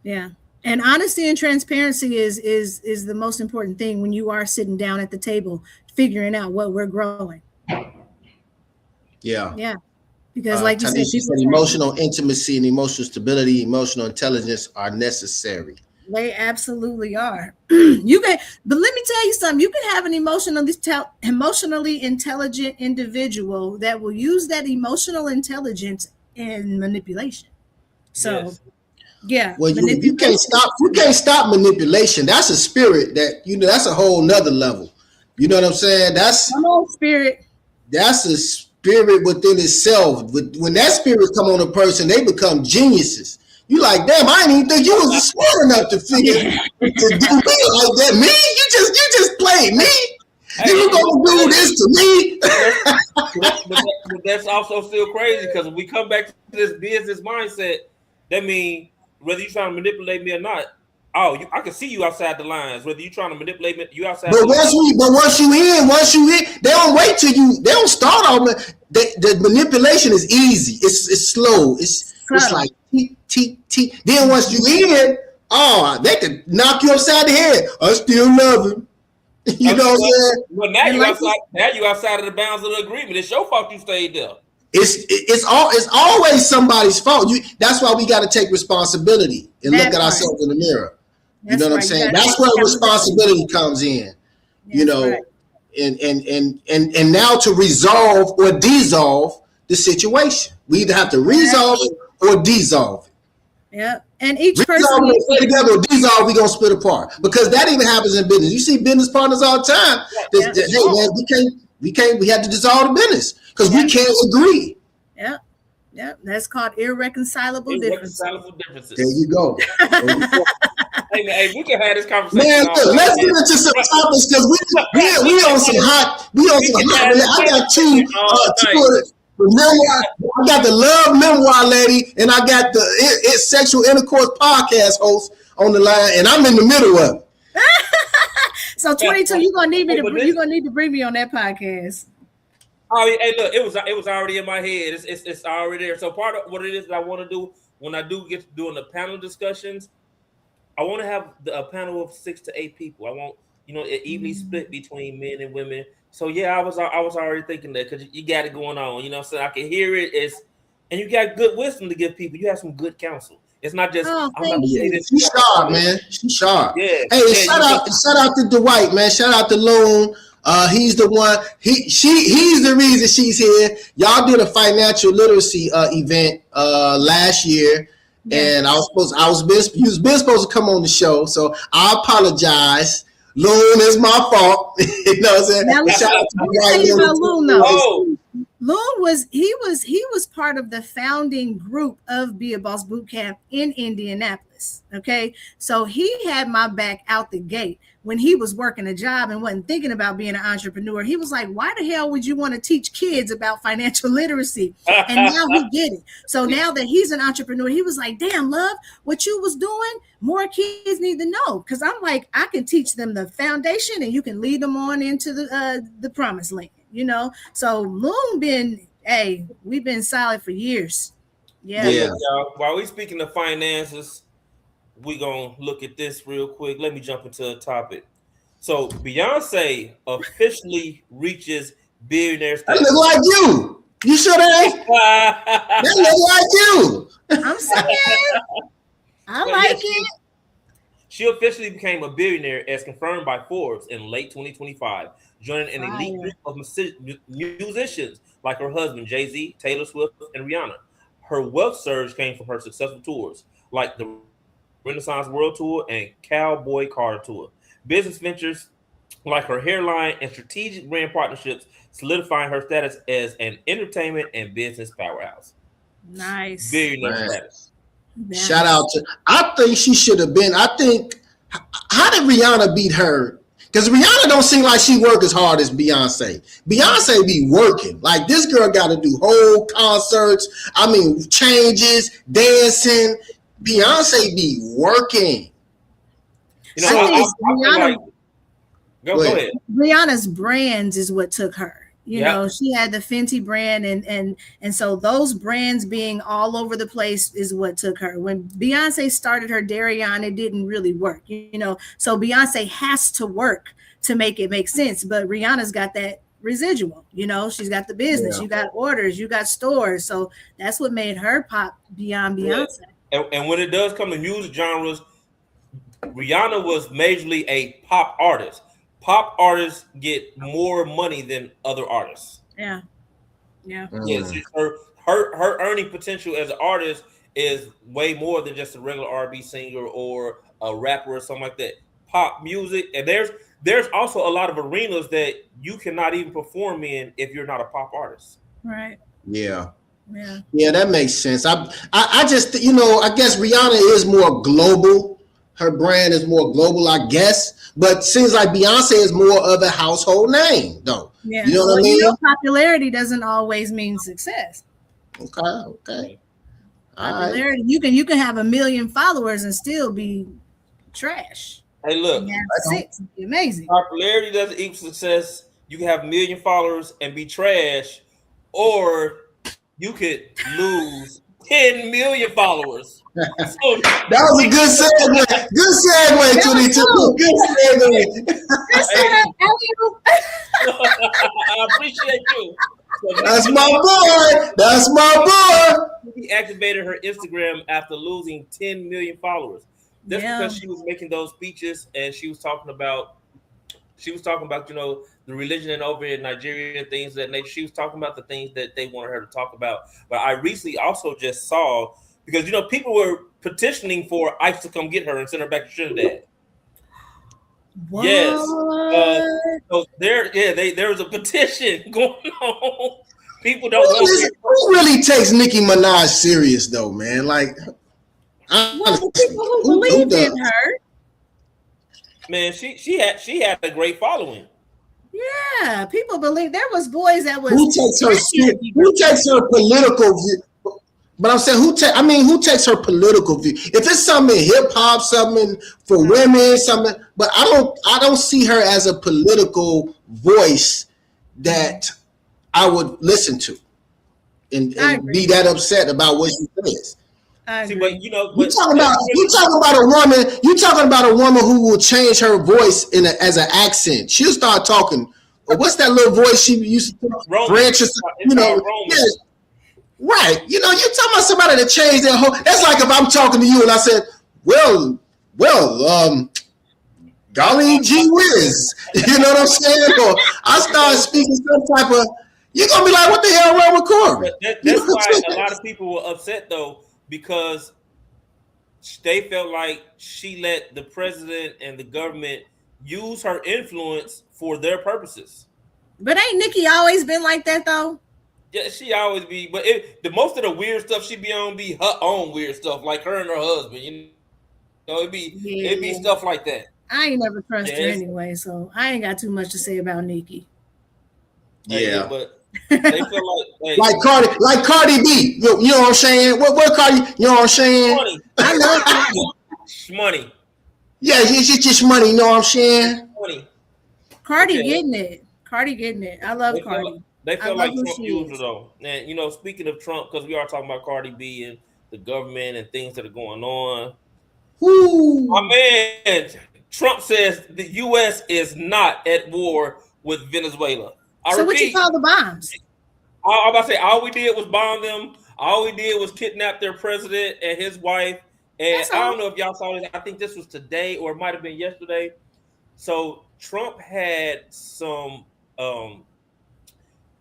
Yeah. And honesty and transparency is the most important thing when you are sitting down at the table figuring out what we're growing. Yeah. Because like you Tanisha said, emotional intimacy and emotional stability, emotional intelligence are necessary. They absolutely are. You can, but let me tell you something. You can have an emotionally intelligent individual that will use that emotional intelligence in manipulation. So, yeah. Well, you can't stop manipulation. That's a spirit that that's a whole nother level. You know what I'm saying? That's spirit. That's a spirit within itself. When that spirit come on a person, they become geniuses. You like, damn, I didn't even think you was smart enough to figure to do me like that. Me? You just played me. You gonna do this to me? but that's also still crazy because when we come back to this business mindset, that means whether you're trying to manipulate me or not, I can see you outside the lines. Whether you're trying to manipulate me, you outside. But once you in, they don't wait till you. They don't start on the manipulation is easy. It's slow. It's like t. Then once you in, they can knock you upside the head. I still love him. You know what I'm saying? Well, now you outside. Now you outside of the bounds of the agreement. It's your fault you stayed there. It's always somebody's fault. That's why we got to take responsibility and look at ourselves in the mirror. You know what I'm saying? That's where responsibility comes in. Right. And now to resolve or dissolve the situation, we either have to resolve it or dissolve it. Yeah, and each person stay together or dissolve, we gonna split apart because that even happens in business. You see business partners all the time. Hey man, we have to dissolve the business because we can't agree. Yeah, that's called irreconcilable differences. There you go. Hey, we can have this conversation. Man, let's get into some topics because we on some hot. I got two memoir. I got the Love Memoir lady, and I got the Sexual Intercourse podcast host on the line, and I'm in the middle of it. So 22, you're gonna need to bring me on that podcast. Hey, look, it was already in my head. It's already there. So part of what it is that I want to do when I do get to doing the panel discussions, I want to have a panel of 6 to 8 people. I want it evenly split between men and women. So yeah, I was already thinking that because you got it going on. You know what I'm saying? I can hear it. And you got good wisdom to give people. You have some good counsel. It's not just She's sharp, man. She's sharp. Yeah. Hey, shout out to Dwight, man. Shout out to Loan. He's the one. He's the reason she's here. Y'all did a financial literacy event last year, and you was been supposed to come on the show, so I apologize. Loon is my fault. You know what I'm saying? Now, shout out to Loon. Loon was part of the founding group of Be a Boss Bootcamp in Indianapolis. Okay, so he had my back out the gate when he was working a job and wasn't thinking about being an entrepreneur. He was like, why the hell would you want to teach kids about financial literacy? And now he get it. So now that he's an entrepreneur, he was like, damn, Love, what you was doing, more kids need to know. Because I'm like, I can teach them the foundation and you can lead them on into the promised land, So Loon we've been solid for years. Yeah. While we speaking of finances, we're going to look at this real quick. Let me jump into a topic. So Beyonce officially reaches billionaire status. That look like you. You sure that look like you. I'm saying. I like it. She officially became a billionaire as confirmed by Forbes in late 2025, joining an elite group of musicians like her husband, Jay-Z, Taylor Swift, and Rihanna. Her wealth surge came from her successful tours like the Renaissance World Tour and Cowboy Car Tour. Business ventures like her hairline and strategic brand partnerships solidifying her status as an entertainment and business powerhouse. Nice. Billionaire status. Shout out to, I think she should have been, how did Rihanna beat her? Because Rihanna don't seem like she work as hard as Beyonce. Beyonce be working. Like this girl got to do whole concerts. I mean, changes, dancing. Beyonce be working. Go ahead. Rihanna's brands is what took her. You know, she had the Fenty brand, and so those brands being all over the place is what took her. When Beyonce started her dairy on, it didn't really work, you know. So Beyonce has to work to make it make sense. But Rihanna's got that residual, you know, she's got the business, you got orders, you got stores. So that's what made her pop beyond Beyonce. And when it does come to music genres, Rihanna was majorly a pop artist. Pop artists get more money than other artists. Yeah. Yes, her earning potential as an artist is way more than just a regular R&B singer or a rapper or something like that. Pop music, and there's also a lot of arenas that you cannot even perform in if you're not a pop artist. Right. Yeah, that makes sense. I just, you know, I guess Rihanna is more global. Her brand is more global, I guess. But seems like Beyonce is more of a household name, though. Yeah. You know what I mean? You know, popularity doesn't always mean success. Okay. Popularity, you can have 1 million followers and still be trash. Hey, look, 6, amazing. Popularity doesn't equal success. You can have 1 million followers and be trash, or you could lose 10 million followers. So, that was a good segue. Good segue, 22. Good segue. I appreciate you. So That's my boy. She activated her Instagram after losing 10 million followers. That's because she was making those speeches and she was talking about, you know, the religion and over in Nigeria and things that nature. She was talking about the things that they wanted her to talk about. But I recently also just saw, because, you know, people were petitioning for ICE to come get her and send her back to Trinidad. What? Yes. So there was a petition going on. People don't know. Who really takes Nicki Minaj serious though, man? Like, the people who believed in her. Man, she had a great following. Yeah, people believe. There was boys that was. Who takes her political view? But I'm saying, who takes her political view? If it's something hip hop, something for women, something, but I don't see her as a political voice that I would listen to and be that upset about what she says. See, but you know, you talking about a woman who will change her voice as an accent. She'll start talking. What's that little voice she used to talk? French, you know? Yes. Right. You know, you're talking about somebody that changed their whole. That's like if I'm talking to you and I said, well, golly gee whiz. You know what I'm saying? Or I start speaking some type of. You're gonna be like, what the hell wrong with Corey? That's why a lot of people were upset though, because they felt like she let the president and the government use her influence for their purposes. But ain't Nicki always been like that though? Yeah, she always be. But the most of the weird stuff she be on be her own weird stuff, like her and her husband. You know, it'd be stuff like that. I ain't never trust her anyway, so I ain't got too much to say about Nicki. Yeah, but they feel like Cardi B. You know what I'm saying? What Cardi? You know what I'm saying? Money. I love Cardi. Money. Yeah, it's just money. You know what I'm saying? Money. Cardi getting it. I love Cardi. They feel like Trump used her though. And, you know, speaking of Trump, because we are talking about Cardi B and the government and things that are going on. Ooh. My man, Trump says the U.S. is not at war with Venezuela. What you call the bombs? I'm about to say, all we did was bomb them. All we did was kidnap their president and his wife. And I don't know if y'all saw this. I think this was today or it might have been yesterday. So Trump had some...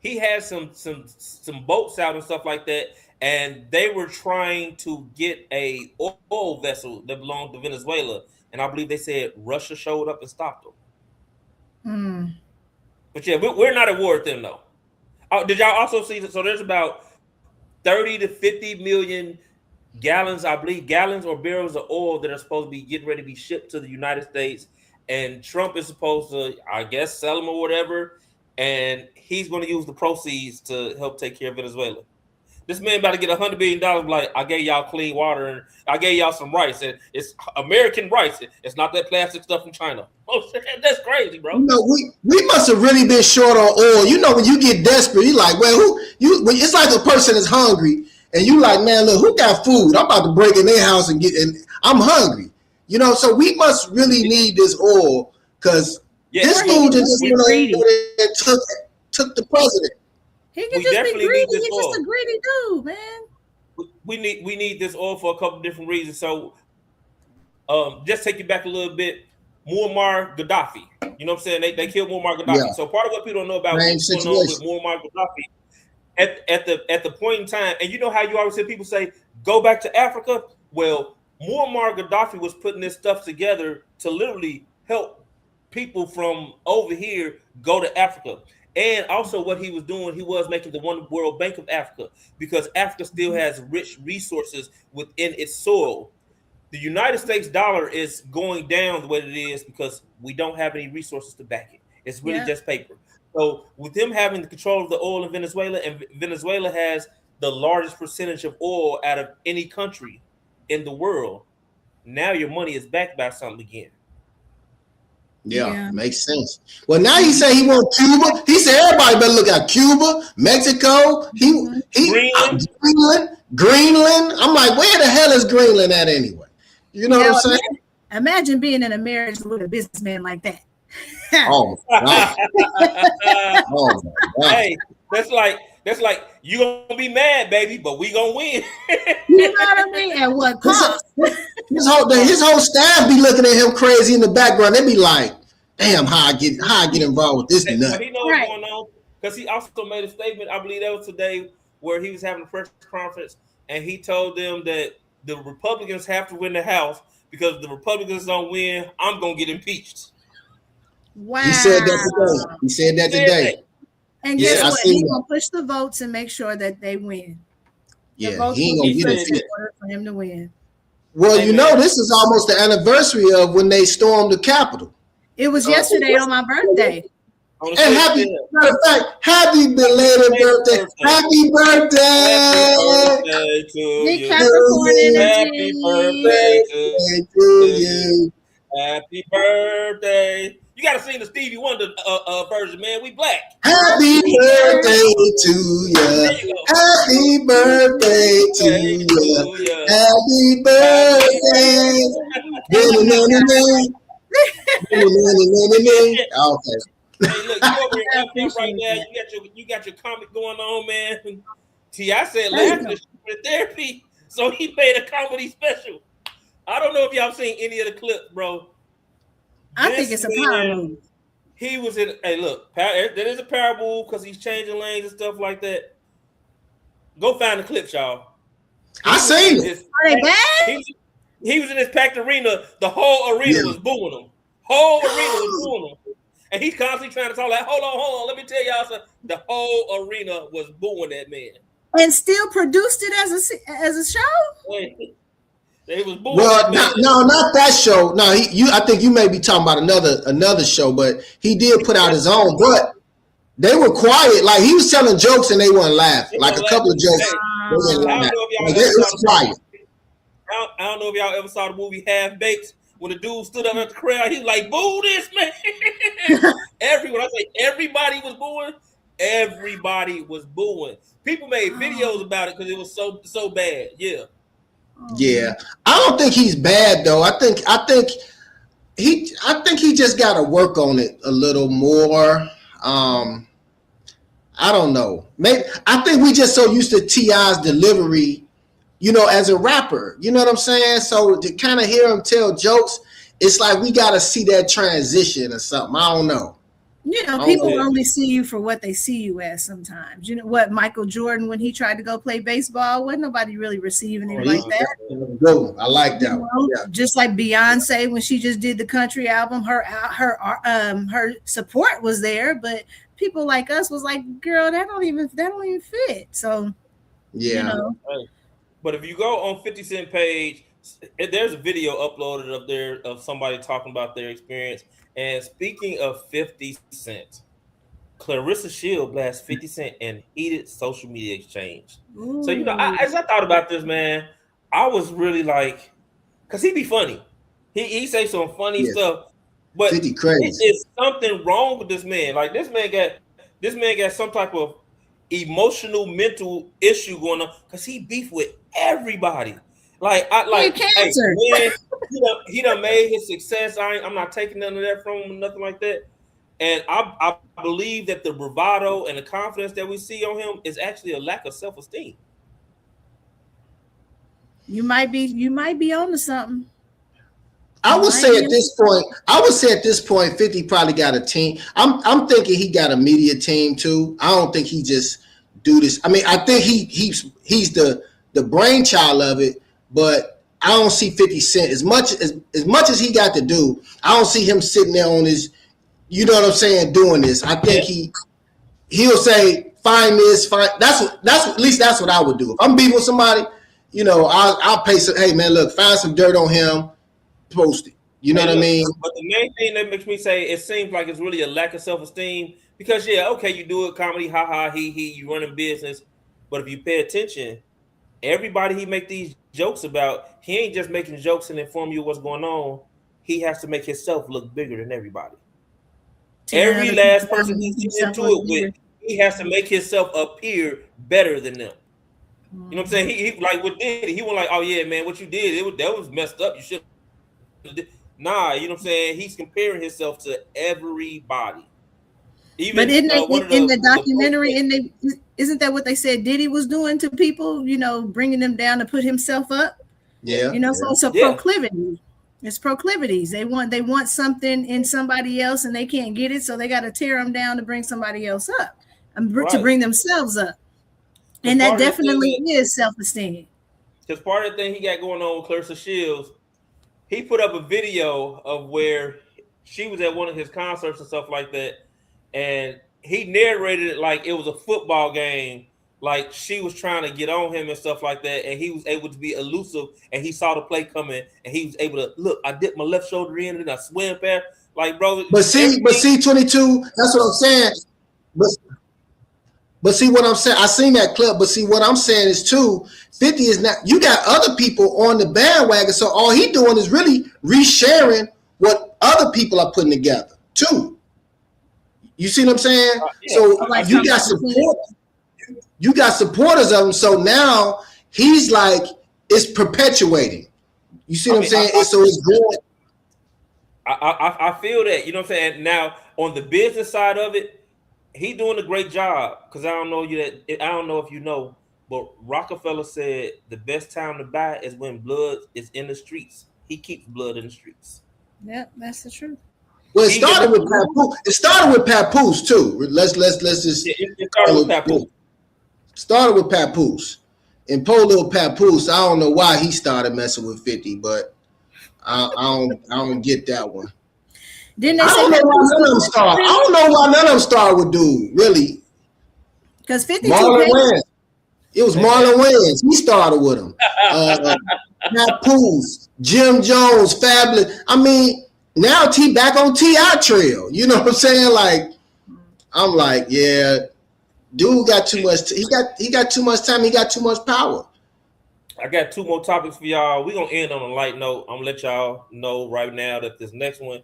he had some boats out and stuff like that, and they were trying to get a oil vessel that belonged to Venezuela, and I believe they said Russia showed up and stopped them. But yeah, we're not at war with them though. Did y'all also see that? So there's about 30 to 50 million gallons, I believe, gallons or barrels of oil that are supposed to be getting ready to be shipped to the United States, and Trump is supposed to, I guess, sell them or whatever. And he's going to use the proceeds to help take care of Venezuela. This man about to get $100 billion. Like, I gave y'all clean water and I gave y'all some rice, and it's American rice. It's not that plastic stuff from China. Oh, that's crazy, bro. You know, we must have really been short on oil. You know, when you get desperate, you like, well, it's like a person is hungry, and you like, man, look, who got food? I'm about to break in their house and I'm hungry. You know, so we must really need this oil because this dude just went over there and took the president. He can just be greedy. He's just a greedy dude, man. We need this oil for a couple different reasons. So, just take you back a little bit. Muammar Gaddafi. You know what I'm saying? They killed Muammar Gaddafi. Yeah. So part of what people don't know about what's going on with Muammar Gaddafi at the point in time, and you know how you always hear people say, "Go back to Africa." Well, Muammar Gaddafi was putting this stuff together to literally help people from over here go to Africa. And also what he was doing, he was making the One World Bank of Africa, because Africa still has rich resources within its soil. The United States dollar is going down the way it is because we don't have any resources to back it. It's really just paper. So with them having the control of the oil in Venezuela, and Venezuela has the largest percentage of oil out of any country in the world, now your money is backed by something again. Yeah, makes sense. Well, now he said he want Cuba. He said everybody better look at Cuba, Mexico, Greenland. I'm like, where the hell is Greenland at anyway? You know what I'm saying? Imagine being in a marriage with a businessman like that. Oh my God. Oh my God. Hey, that's like you gonna be mad, baby, but we gonna win. You know what I mean? At what cost? His whole staff be looking at him crazy in the background. They be like, "Damn, how I get involved with this nut?" But he knows what's going on because he also made a statement. I believe that was today where he was having a press conference, and he told them that the Republicans have to win the House because if the Republicans don't win, I'm gonna get impeached. Wow. He said that today. And guess what? He's going to push the votes and make sure that they win. Yeah, he ain't going to get it in order for him to win. Well, you know, this is almost the anniversary of when they stormed the Capitol. It was yesterday on my birthday. And matter of fact, happy belated birthday. Happy birthday. Big Capricorn energy. Happy birthday to you. Happy birthday. You got to sing the Stevie Wonder version, man. We black. Happy birthday to you. Happy birthday to you. Happy birthday. Okay. Hey, look, you over here right now. You got your comic going on, man. T.I. said laughing is therapy, so he made a comedy special. I don't know if y'all seen any of the clips, bro. I think it's a power move. He was in. Hey, look, that is a power move because he's changing lanes and stuff like that. Go find the clips, y'all. I seen it. Are they bad? He was in this packed arena. The whole arena was booing him. Whole arena was booing him. And he's constantly trying to talk like, hold on. Let me tell y'all something. The whole arena was booing that man. And still produced it as a show? They was booing. Well, no, not that show. No, I think you may be talking about another show, but he did put out his own. But they were quiet. Like he was telling jokes and they weren't laughing. Like a couple of jokes. They weren't laughing. It was quiet. I don't know if y'all ever saw the movie Half Baked. When the dude stood up at the crowd, he was like, "Boo this man!" Everybody was booing. Everybody was booing. People made videos about it because it was so bad. Yeah. Yeah, I don't think he's bad though. I think he just got to work on it a little more. I don't know. Maybe I think we just so used to T.I.'s delivery, you know, as a rapper. You know what I'm saying? So to kind of hear him tell jokes, it's like we got to see that transition or something. I don't know. You know, people only see you for what they see you as sometimes. You know what, Michael Jordan, when he tried to go play baseball, wasn't nobody really receiving him like that. I like that one. Yeah. Just like Beyonce, when she just did the country album, her support was there, but people like us was like, girl, that don't even fit. So, yeah. You know. But if you go on 50 Cent page, there's a video uploaded up there of somebody talking about their experience. And speaking of 50 Cent, Clarissa Shield blasts 50 Cent in heated social media exchange. Ooh. So, as I thought about this, man, I was really like, because he be funny. He say some funny stuff, but 50 crazy. it is something wrong with this man. Like this man got some type of emotional mental issue going on because he beef with everybody. Like cancer. Hey, man, he done made his success. I'm not taking none of that from him, nothing like that. And I believe that the bravado and the confidence that we see on him is actually a lack of self-esteem. You might be on to something. I would say at this point, 50 probably got a team. I'm thinking he got a media team too. I don't think he just do this. I mean, I think he's the brainchild of it, but I don't see 50 Cent as much as he got to do. I don't see him sitting there on his, you know what I'm saying, doing this. I think he'll say, find this, find that's at least that's what I would do. If I'm beefing with somebody, I'll pay some, hey man, look, find some dirt on him, post it. You know what I mean? But the main thing that makes me say it seems like it's really a lack of self-esteem because you do it, comedy, haha, he, you running business. But if you pay attention, everybody he make these jokes about, he ain't just making jokes and inform you what's going on. He has to make himself look bigger than everybody. Every last person he's into it with, he has to make himself appear better than them. You know what I'm saying? He like what did he was like, oh yeah, man, what you did, that was messed up. You should. Nah, you know what I'm saying? He's comparing himself to everybody. But isn't in the documentary, isn't that what they said Diddy was doing to people? Bringing them down to put himself up. Yeah. So it's a proclivity. It's proclivities. They want something in somebody else and they can't get it, so they got to tear them down to bring somebody else up, to bring themselves up. And that definitely is self-esteem. Because part of the thing he got going on with Clarissa Shields, he put up a video of where she was at one of his concerts and stuff like that, and he narrated it like it was a football game, like she was trying to get on him and stuff like that, and he was able to be elusive, and he saw the play coming, and he was able to look. I dipped my left shoulder in, and I swam past, like bro. But see, 22. That's what I'm saying. But see what I'm saying. I seen that clip. But see what I'm saying is too. 50 is not. You got other people on the bandwagon, so all he doing is really resharing what other people are putting together too. You see what I'm saying? So you got support. You got supporters of him. So now he's like it's perpetuating. You see what I'm saying? So it's growing. I feel that. You know what I'm saying? Now on the business side of it, he doing a great job because I don't know if you know, but Rockefeller said the best time to buy is when blood is in the streets. He keeps blood in the streets. Yeah, that's the truth. Well, it started with Papoose. It started with Papoose too. Let's just. It started with Papoose. Started with Papoose, and poor little Papoose. I don't know why he started messing with 50, but I don't get that one. Didn't they I don't know why none of them started. I don't know why none of them started with dude, really. Because 50 Marlon Wayans. It was Marlon Wayans. He started with him. Papoose, Jim Jones, Fabulous. I mean, now T back on T.I. trail. You know what I'm saying? Like, I'm like, yeah, dude got too much. He got too much time. He got too much power. I got two more topics for y'all. We're gonna end on a light note. I'm gonna let y'all know right now that this next one,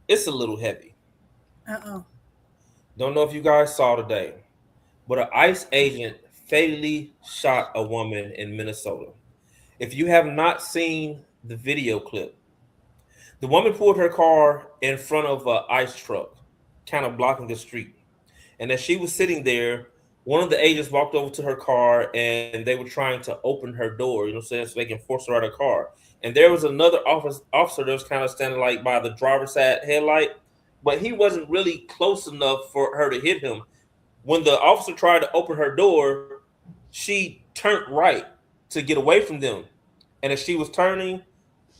it's a little heavy. Don't know if you guys saw today, but an ICE agent fatally shot a woman in Minnesota. If you have not seen the video clip, the woman pulled her car in front of an ICE truck, kind of blocking the street. And as she was sitting there, one of the agents walked over to her car and they were trying to open her door, so they can force her out of the car. And there was another officer that was kind of standing like by the driver's side headlight, but he wasn't really close enough for her to hit him. When the officer tried to open her door, she turned right to get away from them. And as she was turning,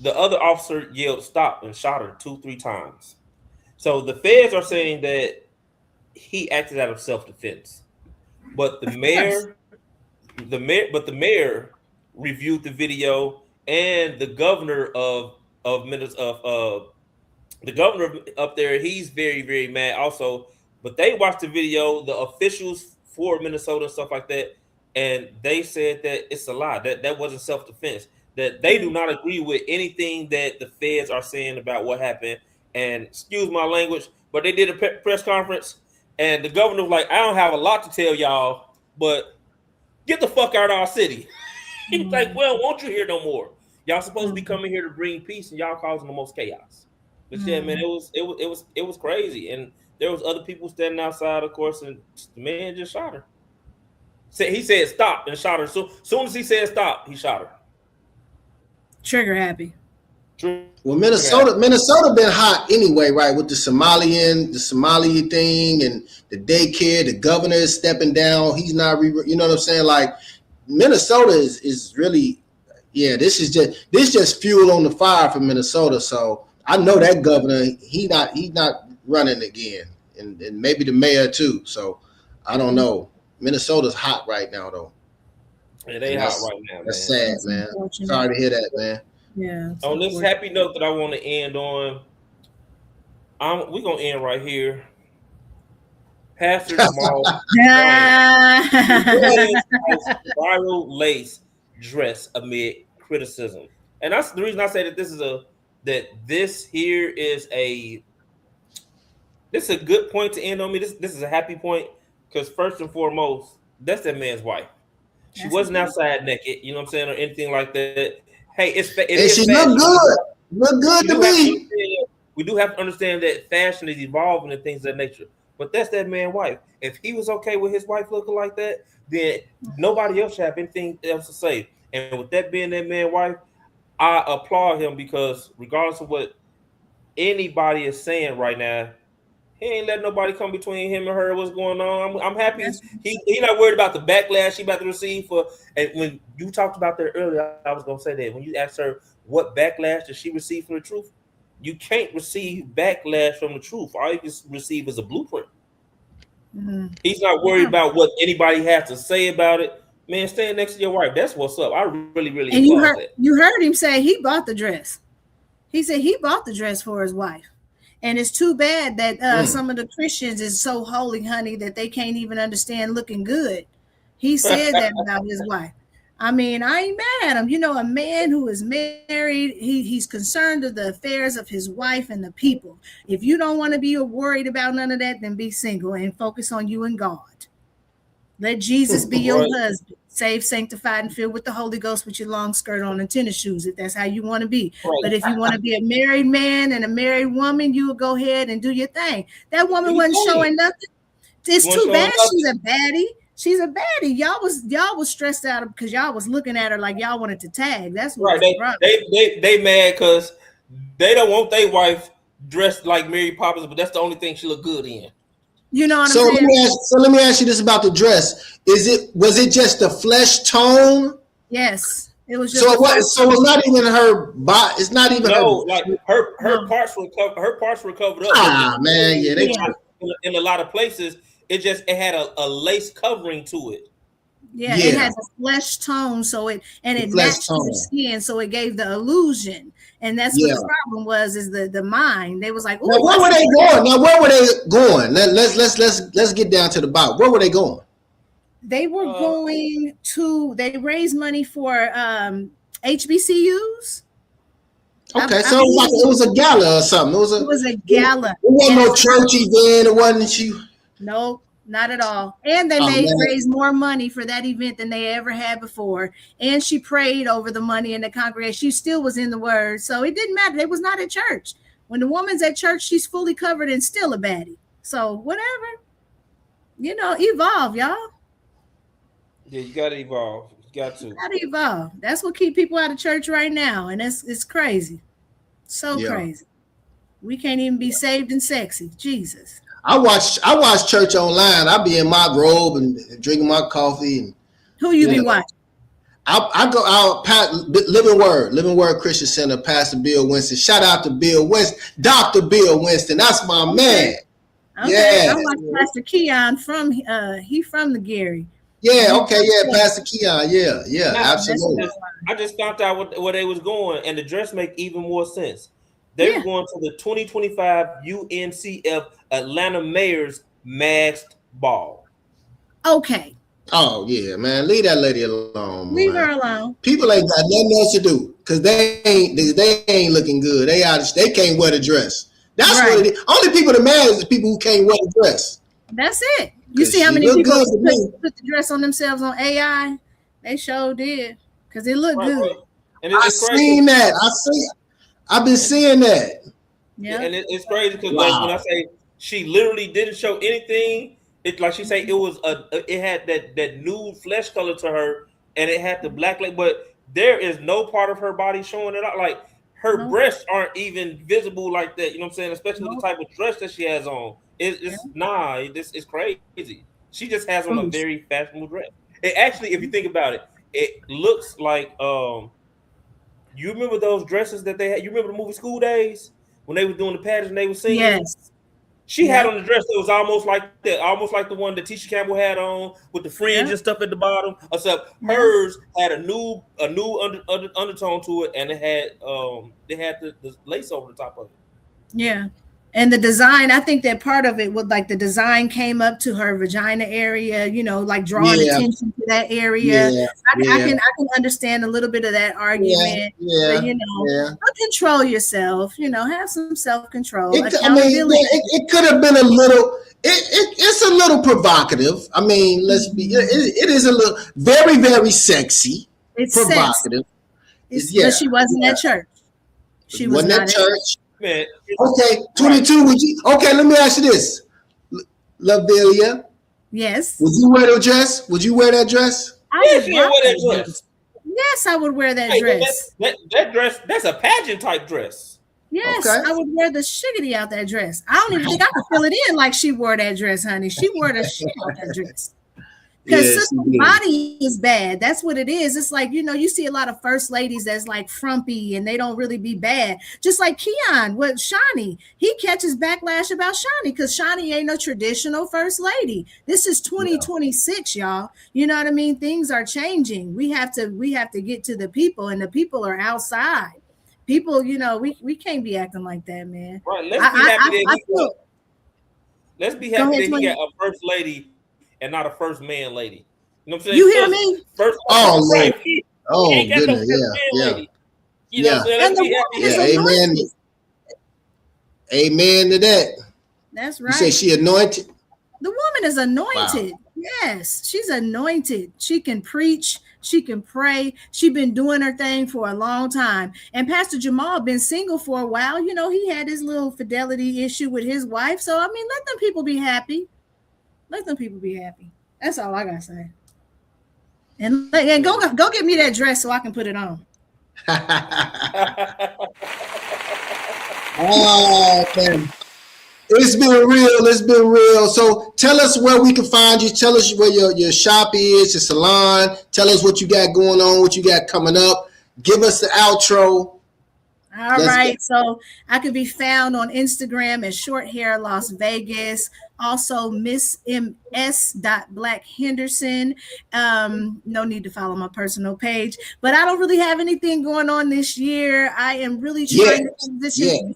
the other officer yelled stop and shot her 2-3 times. So the feds are saying that he acted out of self-defense. But the mayor reviewed the video, and the governor the governor up there, he's very, very mad also. But they watched the video, the officials for Minnesota and stuff like that, and they said that it's a lie. That wasn't self-defense. That they do not agree with anything that the feds are saying about what happened. And excuse my language, but they did a press conference, and the governor was like, "I don't have a lot to tell y'all, but get the fuck out of our city." He's like, "Well, won't you hear no more? Y'all supposed to be coming here to bring peace, and y'all causing the most chaos." But yeah, man, it was crazy, and there was other people standing outside, of course, and the man just shot her. He said stop and shot her. So soon as he said stop, he shot her. Trigger happy. Well, Minnesota been hot anyway, right? With the Somali thing and the daycare. The governor is stepping down. He's not, you know what I'm saying? Like Minnesota is really, yeah. This just fuel on the fire for Minnesota. So I know that governor, he not running again, and maybe the mayor too. So I don't know. Minnesota's hot right now, though. Yeah, they hot right now. That's sad, man. Sorry to hear that, man. Yeah. On this happy note that I want to end on, we're gonna end right here. Pastor Jamal viral lace dress amid criticism, and that's the reason I say that this is a good point to end on me. This is a happy point because first and foremost, that's that man's wife. She wasn't outside naked, you know what I'm saying, or anything like that. Hey, it is she fashion. Look good to me. We do have to understand that fashion is evolving and things of that nature. But that's that man's wife. If he was okay with his wife looking like that, then nobody else should have anything else to say. And with that being that man's wife, I applaud him because regardless of what anybody is saying right now, he ain't letting nobody come between him and her. What's going on? I'm happy. He not worried about the backlash he about to receive for. And when you talked about that earlier, I was gonna say that when you asked her what backlash did she receive from the truth, you can't receive backlash from the truth. All you can receive is a blueprint. Mm-hmm. He's not worried about what anybody has to say about it. Man, stand next to your wife. That's what's up. I really and you heard him say he bought the dress. He said he bought the dress for his wife. And it's too bad that some of the Christians is so holy, honey, that they can't even understand looking good. He said that about his wife. I mean, I ain't mad at him. You know, a man who is married, he's concerned of the affairs of his wife and the people. If you don't want to be worried about none of that, then be single and focus on you and God. Let Jesus be your husband, saved, sanctified, and filled with the Holy Ghost with your long skirt on and tennis shoes, if that's how you want to be. Right. But if you want to be a married man and a married woman, you will go ahead and do your thing. That woman wasn't showing nothing. It's too bad she's a baddie. She's a baddie. Y'all was stressed out because y'all was looking at her like y'all wanted to tag. That's what right. They mad because they don't want their wife dressed like Mary Poppins, but that's the only thing she look good in. You know what I'm saying? Let me ask you this about the dress. Was it just a flesh tone? Yes. It was just so it's not even her body. It's not even her parts were covered up. Man, yeah, in a lot of places it had a lace covering to it. Yeah, it has a flesh tone, so it matched your skin, so it gave the illusion. And that's what the problem was, is the mind. They was like, now, where were they going? Let's get down to the bottom. Where were they going? They were going to, they raised money for HBCUs. Okay, so it was a gala or something. It was a gala. It wasn't no church event. It wasn't Nope. Not at all. And they raised more money for that event than they ever had before. And she prayed over the money in the congregation. She still was in the word. So it didn't matter. They was not at church. When the woman's at church, she's fully covered and still a baddie. So whatever. You know, evolve, y'all. Yeah, you got to evolve. You got to evolve. That's what keep people out of church right now. And it's crazy. So crazy. We can't even be saved and sexy. Jesus. I watch church online. I be in my robe and drinking my coffee. And who you be watching? I go out. Living Word Christian Center. Pastor Bill Winston. Shout out to Bill Winston, Dr. Bill Winston. That's my man. Okay. I watch Pastor Keon from the Gary. Yeah. Okay. Yeah. Pastor Keon. Yeah. Absolutely. I just found out where they was going, and the dress make even more sense. They're going to the 2025 UNCF Atlanta Mayor's masked ball. Okay. Oh yeah, man. Leave that lady alone, Leave man. her alone. People ain't got nothing else to do because they ain't looking good. They can't wear the dress. That's Right. what it is. Only people that matter is the people who can't wear the dress. That's it. You Because see how she many look people good to me. put the dress on themselves on AI? They sure did because it looked good. Right. And I it's crazy. seen that. I've been seeing that. Yeah, Yeah. and it's crazy because Wow. like when I say she literally didn't show anything, it's like she say it had that nude flesh color to her, and it had the black leg, but there is no part of her body showing it out. Like her Nope. breasts aren't even visible like that. You know what I'm saying? Especially with Nope. the type of dress that she has on. This is crazy. She just has on a Foolish. very fashionable dress. It actually, if you think about it, it looks like you remember those dresses that they had? You remember the movie School Days when they were doing the pageant and they were singing? Yes. She had Yep. on the dress that was almost like that, almost like the one that Tisha Campbell had on with the fringe Yep. and stuff at the bottom. Except Yep. hers had a new undertone to it, and it had the lace over the top of it. Yeah. And the design, I think that part of it was like the design came up to her vagina area, you know, like drawing Yeah. attention to that area. Yeah. I can understand a little bit of that argument. Yeah. But, you know, Yeah. control yourself, you know, have some self-control. I mean, Accountability. it could have been a little. It's a little provocative. I mean, let's be. It is a little very, very sexy. It's Provocative. sexy. But she wasn't at church. She was wasn't not at church. Man, Okay, 22. Would you? Okay, let me ask you this, LoveVelya. Yes. Would you wear the dress? Would you wear that dress? I would she didn't wear that wear dress. Yes, I would wear that Hey, dress. that dress, that's a pageant type dress. Yes, Okay. I would wear the shiggity out that dress. I don't even think I could fill it in like she wore that dress, honey. She wore the shit out that dress. Because Yes, sister's she did. body is bad. That's what it is. It's like, you know, you see a lot of first ladies that's like frumpy and they don't really be bad. Just like Keon with Shani. He catches backlash about Shani because Shani ain't no traditional first lady. This is 2026, y'all. You know what I mean? Things are changing. We have to get to the people, and the people are outside. People, you know, we can't be acting like that, man. Right. Let's be happy that he got a first lady and not a first man lady. You know what I'm saying? You hear me? First, Lord. he Oh, ain't got no goodness. first man lady. You know what I'm saying? And Let's the be woman happy. is Yeah, amen. anointed. Amen to that. That's You right. say she anointed? The woman is anointed. Wow. Yes, she's anointed. She can preach. She can pray. She's been doing her thing for a long time. And Pastor Jamal been single for a while. You know, he had his little fidelity issue with his wife. So, I mean, let them people be happy. Let them people be happy. That's all I got to say. And go get me that dress so I can put it on. Oh, man. It's been real. It's been real. So tell us where we can find you. Tell us where your shop is, your salon. Tell us what you got going on, what you got coming up. Give us the outro. All right. So I could be found on Instagram as Short Hair Las Vegas. Also, Miss MS. Black Henderson. No need to follow my personal page, but I don't really have anything going on this year. I am really trying to transition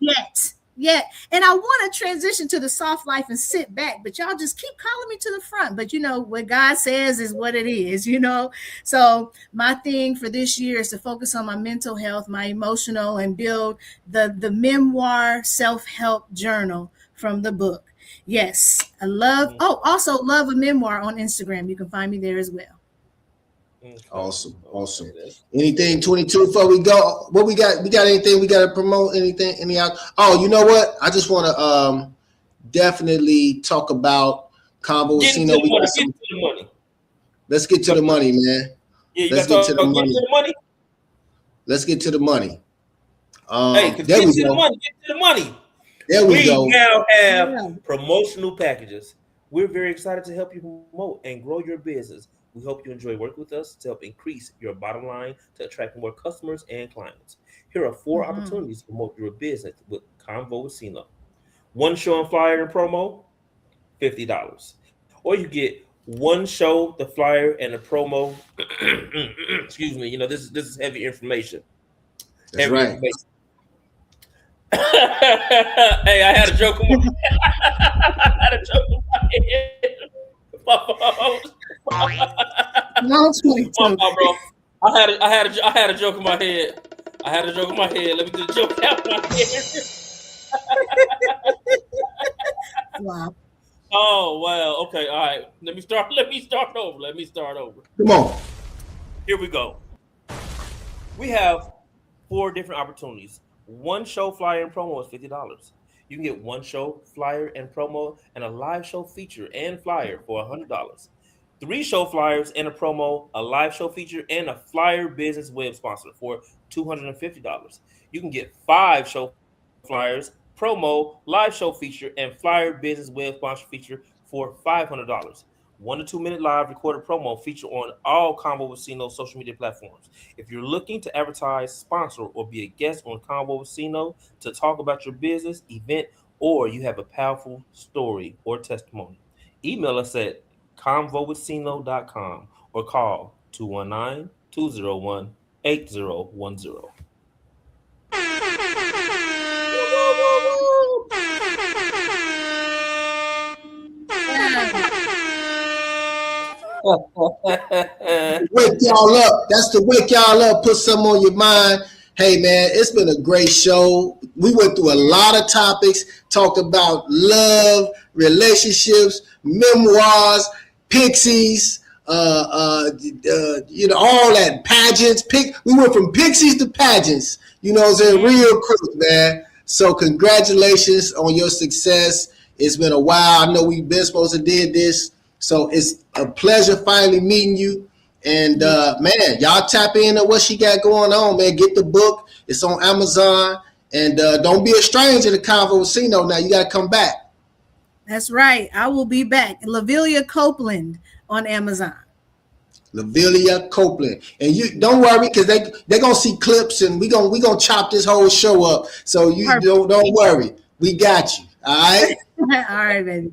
yet. And I want to transition to the soft life and sit back, but y'all just keep calling me to the front. But you know, what God says is what it is, you know? So my thing for this year is to focus on my mental health, my emotional, and build the memoir self-help journal from the book. Yes, I love, also love a memoir on Instagram. You can find me there as well. Awesome. Anything 22 before we go? What we got? We got anything we got to promote? Anything? Any out? Oh, you know what? I just want to definitely talk about CONVO with CINO. Let's get to the money, man. Yeah, let's get to the money. Let's get to the money. There we go. Get to the money. There we go. We now have promotional packages. We're very excited to help you promote and grow your business. We hope you enjoy working with us to help increase your bottom line to attract more customers and clients. Here are 4 opportunities to promote your business with CONVO with CINO. 1 show and flyer and promo, $50. Or you get 1 show, the flyer, and the promo. Excuse me. You know, this is heavy information. That's right. Hey, I had a joke in my head. My fault. No, 22. My fault, bro. I had a joke in my head. I had a joke in my head. Let me get the joke out of my head. Wow. Oh wow. Okay. All right. Let me start over. Come on. Here we go. We have 4 different opportunities. One show flyer and promo is $50. You can get one show flyer and promo and a live show feature and flyer for $100. 3 show flyers and a promo, a live show feature, and a flyer business web sponsor for $250. You can get 5 show flyers, promo, live show feature, and flyer business web sponsor feature for $500. 1 to 2 minute live recorded promo feature on all CONVO with CINO social media platforms. If you're looking to advertise, sponsor, or be a guest on CONVO with CINO to talk about your business, event, or you have a powerful story or testimony, email us at convowithcino.com or call 219-201-8010. Wake y'all up. That's to wake y'all up, put something on your mind. Hey, man, it's been a great show. We went through a lot of topics, talked about love, relationships, memoirs, pixies, all that, pageants. We went from pixies to pageants. You know what I'm saying? Real quick, man. So congratulations on your success. It's been a while. I know we've been supposed to did this. So it's a pleasure finally meeting you. And man, y'all tap into what she got going on, man. Get the book. It's on Amazon. And don't be a stranger to CONVO with CINO now. You got to come back. That's right. I will be back. LoveVelya Copeland on Amazon. LoveVelya Copeland. And you don't worry, because they're gonna see clips and we gonna chop this whole show up. So you don't worry. We got you. All right? All right, baby.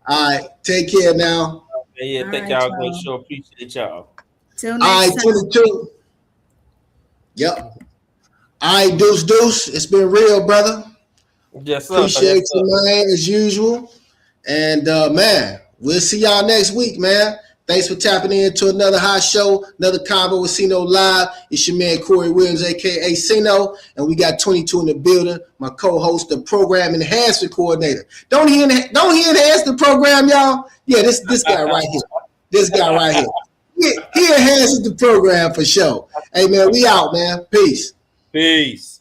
All right. Take care now. Yeah, thank y'all. Great show. Appreciate y'all. Till All right, next time. 22. Yep. All right, deuce. It's been real, brother. Yes, sir. Appreciate you, man, as usual. And man, we'll see y'all next week, man. Thanks for tapping into another hot show, another CONVO with CINO Live. It's your man Corey Williams, aka CINO, and we got 22 in the building. My co-host, the program enhancement coordinator. Don't he enhance the program, y'all? Yeah, this guy right here. This guy right here. He enhances the program for sure. Hey man, we out, man. Peace. Peace.